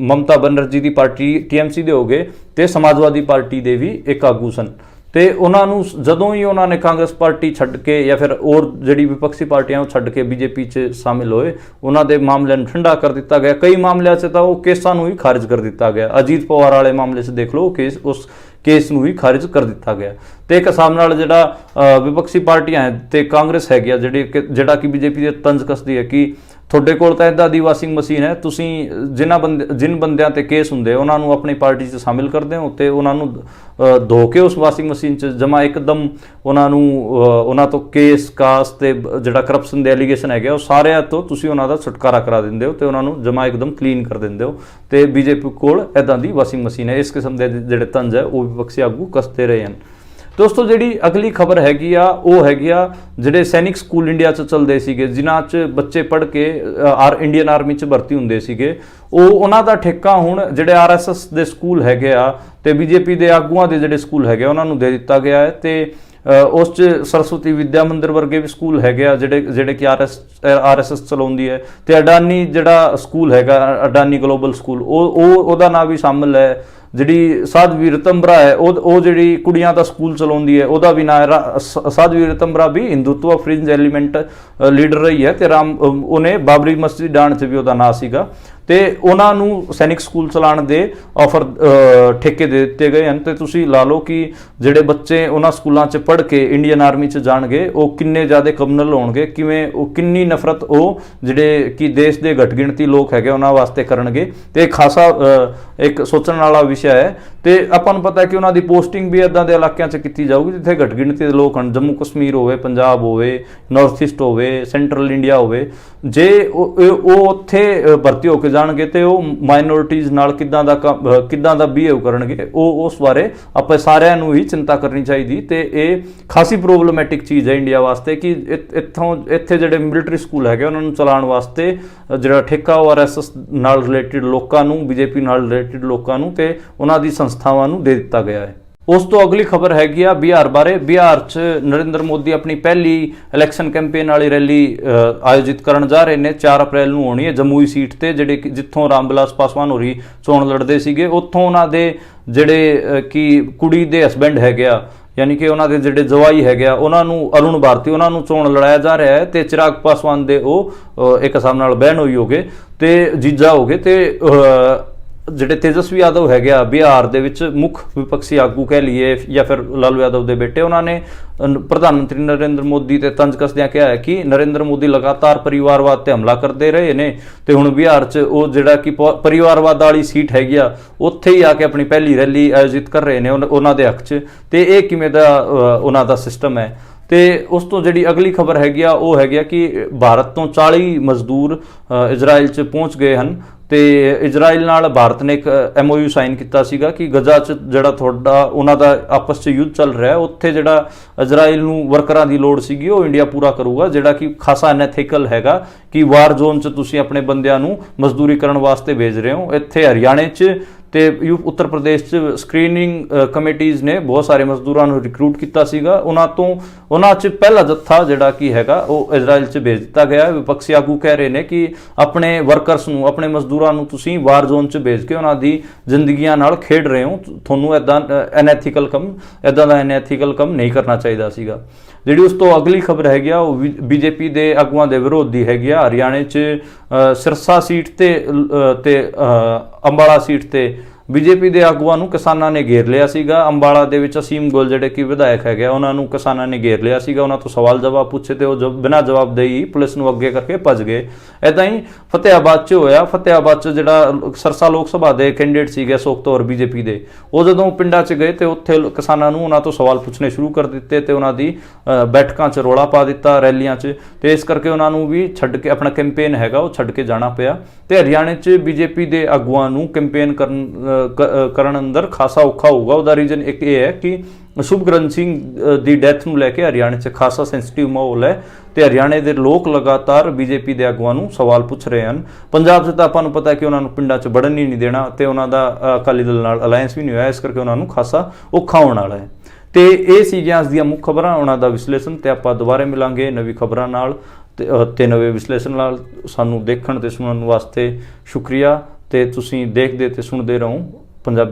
ਮਮਤਾ ਬਨਰਜੀ ਦੀ ਪਾਰਟੀ ਟੀਐਮਸੀ ਦੇ ਹੋ ਗਏ ਤੇ ਸਮਾਜਵਾਦੀ ਪਾਰਟੀ ਦੇ ਵੀ ਇੱਕ ਆਗੂ ਸਨ। ਤੇ ਉਹਨਾਂ ਨੂੰ ਜਦੋਂ ਹੀ ਉਹਨਾਂ ਨੇ ਕਾਂਗਰਸ ਪਾਰਟੀ ਛੱਡ ਕੇ ਜਾਂ ਫਿਰ ਹੋਰ ਜਿਹੜੀ ਵਿਪਕਸ਼ੀ ਪਾਰਟੀਆਂ ਉਹ ਛੱਡ ਕੇ ਬੀਜੇਪੀ 'ਚ ਸ਼ਾਮਿਲ ਹੋਏ, ਉਹਨਾਂ ਦੇ ਮਾਮਲਿਆਂ ਨੂੰ ਠੰਡਾ ਕਰ ਦਿੱਤਾ ਗਿਆ। ਕਈ ਮਾਮਲਿਆਂ 'ਚ ਤਾਂ ਉਹ ਕੇਸਾਂ ਨੂੰ ਹੀ ਖਾਰਿਜ ਕਰ ਦਿੱਤਾ ਗਿਆ। ਅਜੀਤ ਪਵਾਰ ਵਾਲੇ ਮਾਮਲੇ 'ਚ ਦੇਖ ਲਓ, ਉਸ ਕੇਸ ਨੂੰ ਹੀ ਖਾਰਿਜ ਕਰ ਦਿੱਤਾ ਗਿਆ। ਤੇ ਇੱਕ ਹਿਸਾਬ ਨਾਲ ਜਿਹੜਾ ਵਿਪਕਸ਼ੀ ਪਾਰਟੀਆਂ ਹੈ ਤੇ ਕਾਂਗਰਸ ਹੈਗੀ ਆ ਜਿਹੜਾ ਕਿ ਬੀਜੇਪੀ ਦੇ ਤੰਜ ਕੱਸਦੀ ਹੈ ਕਿ ਤੁਹਾਡੇ ਕੋਲ ਤਾਂ ਇੱਦਾਂ ਦੀ ਵਾਸ਼ਿੰਗ ਮਸ਼ੀਨ ਹੈ, ਤੁਸੀਂ ਜਿਨ ਬੰਦਿਆਂ ਤੇ ਕੇਸ ਹੁੰਦੇ ਉਹਨਾਂ ਨੂੰ ਆਪਣੀ ਪਾਰਟੀ 'ਚ ਸ਼ਾਮਿਲ ਕਰਦੇ ਹੋ ਤੇ ਉਹਨਾਂ ਨੂੰ ਧੋ ਕੇ ਉਸ ਵਾਸ਼ਿੰਗ ਮਸ਼ੀਨ 'ਚ ਜਮਾ ਇੱਕਦਮ ਉਹਨਾਂ ਤੋਂ ਕੇਸ ਕਾਸ ਤੇ ਜਿਹੜਾ ਕਰਪਸ਼ਨ ਦੇ ਐਲੀਗੇਸ਼ਨ ਹੈਗੇ ਉਹ ਸਾਰਿਆਂ ਤੋਂ ਤੁਸੀਂ ਉਹਨਾਂ ਦਾ ਛੁਟਕਾਰਾ ਕਰਾ ਦਿੰਦੇ ਹੋ ਤੇ ਉਹਨਾਂ ਨੂੰ ਜਮਾ ਇੱਕਦਮ ਕਲੀਨ ਕਰ ਦਿੰਦੇ ਹੋ। ਤੇ ਬੀਜੇਪੀ ਕੋਲ ਇੱਦਾਂ ਦੀ ਵਾਸ਼ਿੰਗ ਮਸ਼ੀਨ ਹੈ। ਇਸ ਕਿਸਮ ਦੇ ਜਿਹੜੇ ਤੰਜ ਹੈ ਉਹ ਵਿਪਕਸ਼ੀ ਆਗੂ ਕੱਸਦੇ ਰਹੇ ਹਨ। ਦੋਸਤੋ ਜਿਹੜੀ ਅਗਲੀ ਖਬਰ ਹੈਗੀ ਆ ਉਹ ਹੈਗੀ ਆ ਜਿਹੜੇ ਸੈਨਿਕ ਸਕੂਲ ਇੰਡੀਆ 'ਚ ਚੱਲਦੇ ਸੀਗੇ ਜਿਨ੍ਹਾਂ 'ਚ ਬੱਚੇ ਪੜ੍ਹ ਕੇ ਇੰਡੀਅਨ ਆਰਮੀ 'ਚ ਭਰਤੀ ਹੁੰਦੇ ਸੀਗੇ, ਉਹਨਾਂ ਦਾ ਠੇਕਾ ਹੁਣ ਜਿਹੜੇ ਆਰਐਸਐਸ ਦੇ ਸਕੂਲ ਹੈਗੇ ਆ ਤੇ ਬੀਜੇਪੀ ਦੇ ਆਗੂਆਂ ਦੇ ਜਿਹੜੇ ਸਕੂਲ ਹੈਗੇ ਉਹਨਾਂ ਨੂੰ ਦੇ ਦਿੱਤਾ ਗਿਆ ਹੈ। ਤੇ ਉਸ 'ਚ ਸਰਸਵਤੀ ਵਿਦਿਆ ਮੰਦਿਰ ਵਰਗੇ ਵੀ ਸਕੂਲ ਹੈਗੇ ਆ ਜਿਹੜੇ ਕਿ ਆਰਐਸਐਸ ਚਲਾਉਂਦੀ ਹੈ, ਤੇ ਅਡਾਨੀ ਜਿਹੜਾ ਸਕੂਲ ਹੈਗਾ ਅਡਾਨੀ ਗਲੋਬਲ ਸਕੂਲ ਉਹਦਾ ਨਾਂ ਵੀ ਸ਼ਾਮਿਲ ਹੈ। ਜਿਹੜੀ ਸਾਧਵੀ ਰਤੰਬਰਾ ਹੈ ਉਹ ਜਿਹੜੀ ਕੁੜੀਆਂ ਦਾ ਸਕੂਲ ਚਲਾਉਂਦੀ ਹੈ ਉਹਦਾ ਵੀ ਨਾਂ ਹੈ। ਸਾਧਵੀ ਰਤੰਬਰਾ ਵੀ ਹਿੰਦੂਤਵ ਫ੍ਰਿੰਜ ਐਲੀਮੈਂਟ ਲੀਡਰ ਰਹੀ ਹੈ, ਤੇ ਉਹਨੇ ਬਾਬਰੀ ਮਸਜਿਦ ਡਾਣ 'ਚ ਵੀ ਉਹਦਾ ਨਾਂ ਸੀਗਾ। ਤੇ ਉਹਨਾਂ ਨੂੰ ਸੈਨਿਕ ਸਕੂਲ ਚਲਾਉਣ ਦੇ ਆਫਰ ਠੇਕੇ ਦੇ ਦਿੱਤੇ ਗਏ ਹਨ। ਤੇ ਤੁਸੀਂ ਲਾ ਲਓ ਕਿ ਜਿਹੜੇ ਬੱਚੇ ਉਹਨਾਂ ਸਕੂਲਾਂ 'ਚ ਪੜ੍ਹ ਕੇ ਇੰਡੀਅਨ ਆਰਮੀ 'ਚ ਜਾਣਗੇ ਉਹ ਕਿੰਨੇ ਜ਼ਿਆਦਾ ਕਮਨਲ ਹੋਣਗੇ, ਕਿਵੇਂ ਉਹ ਕਿੰਨੀ ਨਫ਼ਰਤ ਉਹ ਜਿਹੜੇ ਕਿ ਦੇਸ਼ ਦੇ ਘੱਟ ਗਿਣਤੀ ਲੋਕ ਹੈਗੇ ਉਹਨਾਂ ਵਾਸਤੇ ਕਰਨਗੇ। ਤੇ ਖਾਸਾ ਇੱਕ ਸੋਚਣ ਵਾਲਾ ਵਿਸ਼ਾ ਹੈ। ਤੇ ਆਪਾਂ ਨੂੰ ਪਤਾ ਹੈ ਕਿ ਉਹਨਾਂ ਦੀ ਪੋਸਟਿੰਗ ਵੀ ਇੱਦਾਂ ਦੇ ਇਲਾਕਿਆਂ 'ਚ ਕੀਤੀ ਜਾਊਗੀ ਜਿੱਥੇ ਘੱਟ ਗਿਣਤੀ ਦੇ ਲੋਕ ਹਨ। ਜੰਮੂ ਕਸ਼ਮੀਰ ਹੋਵੇ, ਪੰਜਾਬ ਹੋਵੇ, ਨਾਰਥ ਈਸਟ ਹੋਵੇ, ਸੈਂਟਰਲ ਇੰਡੀਆ ਹੋਵੇ। ਜੇ ਉਹ ਉੱਥੇ ਭਰਤੀ ਹੋ ਕੇ ਜਾਣਗੇ ਤੇ ਉਹ ਮਾਈਨੋਰਿਟੀਜ਼ ਨਾਲ ਕਿੱਦਾਂ ਦਾ ਬਿਹੇਵ ਕਰਨਗੇ, ਉਸ ਬਾਰੇ ਆਪਾਂ ਸਾਰਿਆਂ ਨੂੰ ਹੀ ਚਿੰਤਾ ਕਰਨੀ ਚਾਹੀਦੀ। ਤੇ ਇਹ ਖਾਸੀ ਪ੍ਰੋਬਲਮੈਟਿਕ ਚੀਜ਼ ਹੈ ਇੰਡੀਆ ਵਾਸਤੇ ਕਿ ਇੱਥੇ ਜਿਹੜੇ ਮਿਲਟਰੀ ਸਕੂਲ ਹੈਗੇ ਉਹਨਾਂ ਨੂੰ ਚਲਾਉਣ ਵਾਸਤੇ ਜਿਹੜਾ ਠੇਕਾ ਉਹ ਆਰਐਸਐਸ ਨਾਲ ਰਿਲੇਟਿਡ ਲੋਕਾਂ ਨੂੰ, ਬੀਜੇਪੀ ਨਾਲ ਰਿਲੇਟਿਡ ਲੋਕਾਂ ਨੂੰ ਤੇ ਉਹਨਾਂ ਦੀ ਸੰਸਥਾਵਾਂ ਨੂੰ ਦੇ ਦਿੱਤਾ ਗਿਆ ਹੈ। ਉਸ ਤੋਂ ਅਗਲੀ ਖਬਰ ਹੈਗੀ ਆ ਬਿਹਾਰ ਬਾਰੇ। ਬਿਹਾਰ 'ਚ ਨਰਿੰਦਰ ਮੋਦੀ ਆਪਣੀ ਪਹਿਲੀ ਇਲੈਕਸ਼ਨ ਕੈਂਪੇਨ ਵਾਲੀ ਰੈਲੀ ਆਯੋਜਿਤ ਕਰਨ ਜਾ ਰਹੇ ਨੇ। 4 ਅਪ੍ਰੈਲ ਨੂੰ ਹੋਣੀ ਹੈ ਜਮੂਈ ਸੀਟ ਤੇ, ਜਿੱਥੋਂ ਰਾਮ ਵਿਲਾਸ ਪਾਸਵਾਨ ਹੋਰੀ ਚੋਣ ਲੜਦੇ ਸੀਗੇ। ਉੱਥੋਂ ਉਹਨਾਂ ਦੇ ਜਿਹੜੇ ਕਿ ਕੁੜੀ ਦੇ ਹਸਬੈਂਡ ਹੈਗੇ ਆ, ਯਾਨੀ ਕਿ ਉਹਨਾਂ ਦੇ ਜਿਹੜੇ ਜਵਾਈ ਹੈਗੇ ਆ, ਉਹਨਾਂ ਨੂੰ ਅਰੁਣ ਭਾਰਤੀ ਉਹਨਾਂ ਨੂੰ ਚੋਣ ਲੜਾਇਆ ਜਾ ਰਿਹਾ ਹੈ। ਤੇ ਚਿਰਾਗ ਪਾਸਵਾਨ ਦੇ ਉਹ ਇੱਕ ਹਿਸਾਬ ਨਾਲ ਬਹਿਨ ਹੋਈ ਹੋਗੇ ਤੇ ਜੀਜਾ ਹੋਗੇ। ਤੇ ਜਿਹੜੇ ਤੇਜਸਵੀ ਯਾਦਵ ਹੈਗੇ ਆ ਬਿਹਾਰ ਦੇ ਵਿੱਚ ਮੁੱਖ ਵਿਪਕਸ਼ੀ ਆਗੂ ਕਹਿ ਲਈਏ ਜਾਂ ਫਿਰ ਲਾਲੂ ਯਾਦਵ ਦੇ ਬੇਟੇ, ਉਹਨਾਂ ਨੇ ਪ੍ਰਧਾਨ ਮੰਤਰੀ ਨਰਿੰਦਰ ਮੋਦੀ ਤੇ ਤੰਜ ਕੱਸਦਿਆਂ ਕਿਹਾ ਹੈ ਕਿ ਨਰਿੰਦਰ ਮੋਦੀ ਲਗਾਤਾਰ ਪਰਿਵਾਰਵਾਦ ਤੇ ਹਮਲਾ ਕਰਦੇ ਰਹੇ ਨੇ ਤੇ ਹੁਣ ਬਿਹਾਰ 'ਚ ਉਹ ਜਿਹੜਾ ਕਿ ਪਰਿਵਾਰਵਾਦ ਵਾਲੀ ਸੀਟ ਹੈਗੀ ਆ ਉੱਥੇ ਹੀ ਆ ਕੇ ਆਪਣੀ ਪਹਿਲੀ ਰੈਲੀ ਆਯੋਜਿਤ ਕਰ ਰਹੇ ਨੇ ਉਹਨਾਂ ਦੇ ਹੱਕ 'ਚ। ਤੇ ਇਹ ਕਿਵੇਂ ਦਾ ਉਹਨਾਂ ਦਾ ਸਿਸਟਮ ਹੈ। ਤੇ ਉਸ ਤੋਂ ਜਿਹੜੀ ਅਗਲੀ ਖਬਰ ਹੈਗੀ ਆ ਉਹ ਹੈਗੀ ਆ ਕਿ ਭਾਰਤ ਤੋਂ 40 ਮਜ਼ਦੂਰ ਇਜ਼ਰਾਈਲ 'ਚ ਪਹੁੰਚ ਗਏ ਹਨ। ਤੇ ਇਜ਼ਰਾਈਲ ਨਾਲ ਭਾਰਤ ਨੇ ਇੱਕ MOU ਸਾਈਨ ਕੀਤਾ ਸੀਗਾ ਕਿ ਗਜ਼ਾ 'ਚ ਜਿਹੜਾ ਤੁਹਾਡਾ ਉਹਨਾਂ ਦਾ ਆਪਸ 'ਚ ਯੁੱਧ ਚੱਲ ਰਿਹਾ ਉੱਥੇ ਜਿਹੜਾ ਇਜ਼ਰਾਈਲ ਨੂੰ ਵਰਕਰਾਂ ਦੀ ਲੋੜ ਸੀਗੀ ਉਹ ਇੰਡੀਆ ਪੂਰਾ ਕਰੂਗਾ, ਜਿਹੜਾ ਕਿ ਖਾਸਾ ਅਨਐਥੀਕਲ ਹੈਗਾ ਕਿ ਵਾਰ ਜ਼ੋਨ 'ਚ ਤੁਸੀਂ ਆਪਣੇ ਬੰਦਿਆਂ ਨੂੰ ਮਜ਼ਦੂਰੀ ਕਰਨ ਵਾਸਤੇ ਭੇਜ ਰਹੇ ਹੋ। ਇੱਥੇ ਹਰਿਆਣੇ 'ਚ ਤੇ ਉੱਤਰ ਪ੍ਰਦੇਸ਼ 'ਚ ਸਕਰੀਨਿੰਗ ਕਮੇਟੀਜ਼ ਨੇ ਬਹੁਤ ਸਾਰੇ ਮਜ਼ਦੂਰਾਂ ਨੂੰ ਰਿਕਰੂਟ ਕੀਤਾ ਸੀਗਾ। ਉਹਨਾਂ 'ਚ ਪਹਿਲਾ ਜੱਥਾ ਜਿਹੜਾ ਕੀ ਹੈਗਾ ਉਹ ਇਜ਼ਰਾਈਲ 'ਚ ਭੇਜ ਦਿੱਤਾ ਗਿਆ। ਵਿਪਕਸ਼ੀ ਆਗੂ ਕਹਿ ਰਹੇ ਨੇ ਕਿ ਆਪਣੇ ਵਰਕਰਸ ਨੂੰ, ਆਪਣੇ ਮਜ਼ਦੂਰਾਂ ਨੂੰ ਤੁਸੀਂ ਵਾਰ ਜ਼ੋਨ 'ਚ ਭੇਜ ਕੇ ਉਹਨਾਂ ਦੀ ਜ਼ਿੰਦਗੀਆਂ ਨਾਲ ਖੇਡ ਰਹੇ ਹੋ। ਤੁਹਾਨੂੰ ਇੱਦਾਂ ਦਾ ਅਨਐਥੀਕਲ ਕੰਮ ਨਹੀਂ ਕਰਨਾ ਚਾਹੀਦਾ ਸੀਗਾ। ਜਿਹੜੀ ਉਸ ਤੋਂ ਅਗਲੀ ਖਬਰ ਹੈਗੀ ਆ ਉਹ ਬੀਜੇਪੀ ਦੇ ਆਗੂਆਂ ਦੇ ਵਿਰੋਧ ਦੀ ਹੈਗੀ ਆ। ਹਰਿਆਣੇ 'ਚ ਸਿਰਸਾ ਸੀਟ ਤੇ ਅੰਬਾਲਾ ਸੀਟ ਤੇ ਬੀਜੇਪੀ ਦੇ ਆਗੂਆਂ ਨੂੰ ਕਿਸਾਨਾਂ ਨੇ ਘੇਰ ਲਿਆ ਸੀਗਾ। ਅੰਬਾਲਾ ਦੇ ਵਿੱਚ ਅਸੀਮ ਗੋਲ ਜਿਹੜੇ ਕਿ ਵਿਧਾਇਕ ਹੈਗੇ ਉਹਨਾਂ ਨੂੰ ਕਿਸਾਨਾਂ ਨੇ ਘੇਰ ਲਿਆ ਸੀਗਾ। ਉਹਨਾਂ ਤੋਂ ਸਵਾਲ ਜਵਾਬ ਪੁੱਛੇ ਤੇ ਉਹ ਬਿਨਾਂ ਜਵਾਬਦੇਹੀ ਪੁਲਿਸ ਨੂੰ ਅੱਗੇ ਕਰਕੇ ਭੱਜ ਗਏ। ਇੱਦਾਂ ਹੀ ਫਤਿਆਬਾਦ 'ਚ ਹੋਇਆ। ਫਤਿਆਬਾਦ 'ਚ ਜਿਹੜਾ ਸਰਸਾ ਲੋਕ ਸਭਾ ਦੇ ਕੈਂਡੀਡੇਟ ਸੀਗੇ ਅਸ਼ੋਕ ਤੌਰ ਬੀਜੇਪੀ ਦੇ, ਉਹ ਜਦੋਂ ਪਿੰਡਾਂ 'ਚ ਗਏ ਤੇ ਉੱਥੇ ਕਿਸਾਨਾਂ ਨੂੰ ਉਹਨਾਂ ਤੋਂ ਸਵਾਲ ਪੁੱਛਣੇ ਸ਼ੁਰੂ ਕਰ ਦਿੱਤੇ ਤੇ ਉਹਨਾਂ ਦੀ ਬੈਠਕਾਂ 'ਚ ਰੌਲਾ ਪਾ ਦਿੱਤਾ, ਰੈਲੀਆਂ 'ਚ। ਤੇ ਇਸ ਕਰਕੇ ਉਹਨਾਂ ਨੂੰ ਵੀ ਛੱਡ ਕੇ ਆਪਣਾ ਕੈਂਪੇਨ ਹੈਗਾ ਉਹ ਛੱਡ ਕੇ ਜਾਣਾ ਪਿਆ। ਤੇ ਹਰਿਆਣੇ 'ਚ ਬੀਜੇਪੀ ਦੇ ਆਗੂਆਂ ਨੂੰ ਕੈਂਪੇਨ ਕਰਨ ਅੰਦਰ ਖਾਸਾ ਔਖਾ ਹੋਊਗਾ। ਉਹਦਾ ਰੀਜ਼ਨ ਇੱਕ ਇਹ ਹੈ ਕਿ ਸ਼ੁਭਕਰਨ ਸਿੰਘ ਦੀ ਡੈਥ ਨੂੰ ਲੈ ਕੇ ਹਰਿਆਣੇ 'ਚ ਖਾਸਾ ਸੈਂਸਿਟਿਵ ਮਾਹੌਲ ਹੈ ਤੇ ਹਰਿਆਣੇ ਦੇ ਲੋਕ ਲਗਾਤਾਰ ਬੀਜੇਪੀ ਦੇ ਆਗੂਆਂ ਨੂੰ ਸਵਾਲ ਪੁੱਛ ਰਹੇ ਹਨ। ਪੰਜਾਬ 'ਚ ਤਾਂ ਆਪਾਂ ਨੂੰ ਪਤਾ ਹੈ ਕਿ ਉਹਨਾਂ ਨੂੰ ਪਿੰਡਾਂ 'ਚ ਵੜਨ ਹੀ ਨਹੀਂ ਦੇਣਾ ਤੇ ਉਹਨਾਂ ਦਾ ਅਕਾਲੀ ਦਲ ਨਾਲ ਅਲਾਇੰਸ ਵੀ ਨਹੀਂ ਹੋਇਆ, ਇਸ ਕਰਕੇ ਉਹਨਾਂ ਨੂੰ ਖਾਸਾ ਔਖਾ ਹੋਣ ਵਾਲਾ ਹੈ। ਤੇ ਇਹ ਸੀਗੀਆਂ ਅੱਜ ਦੀਆਂ ਮੁੱਖ ਖਬਰਾਂ, ਉਹਨਾਂ ਦਾ ਵਿਸ਼ਲੇਸ਼ਣ। ਤੇ ਆਪਾਂ ਦੁਬਾਰਾ ਮਿਲਾਂਗੇ ਨਵੀਂ ਖਬਰਾਂ ਨਾਲ ਤੇ ਨਵੇਂ ਵਿਸ਼ਲੇਸ਼ਣ ਨਾਲ। ਸਾਨੂੰ ਦੇਖਣ ਤੇ ਸੁਣਨ ਵਾਸਤੇ ਸ਼ੁਕਰੀਆ ਤੇ ਤੁਸੀਂ ਦੇਖਦੇ ਤੇ ਸੁਣਦੇ ਰਹੋ ਪੰਜਾਬੀ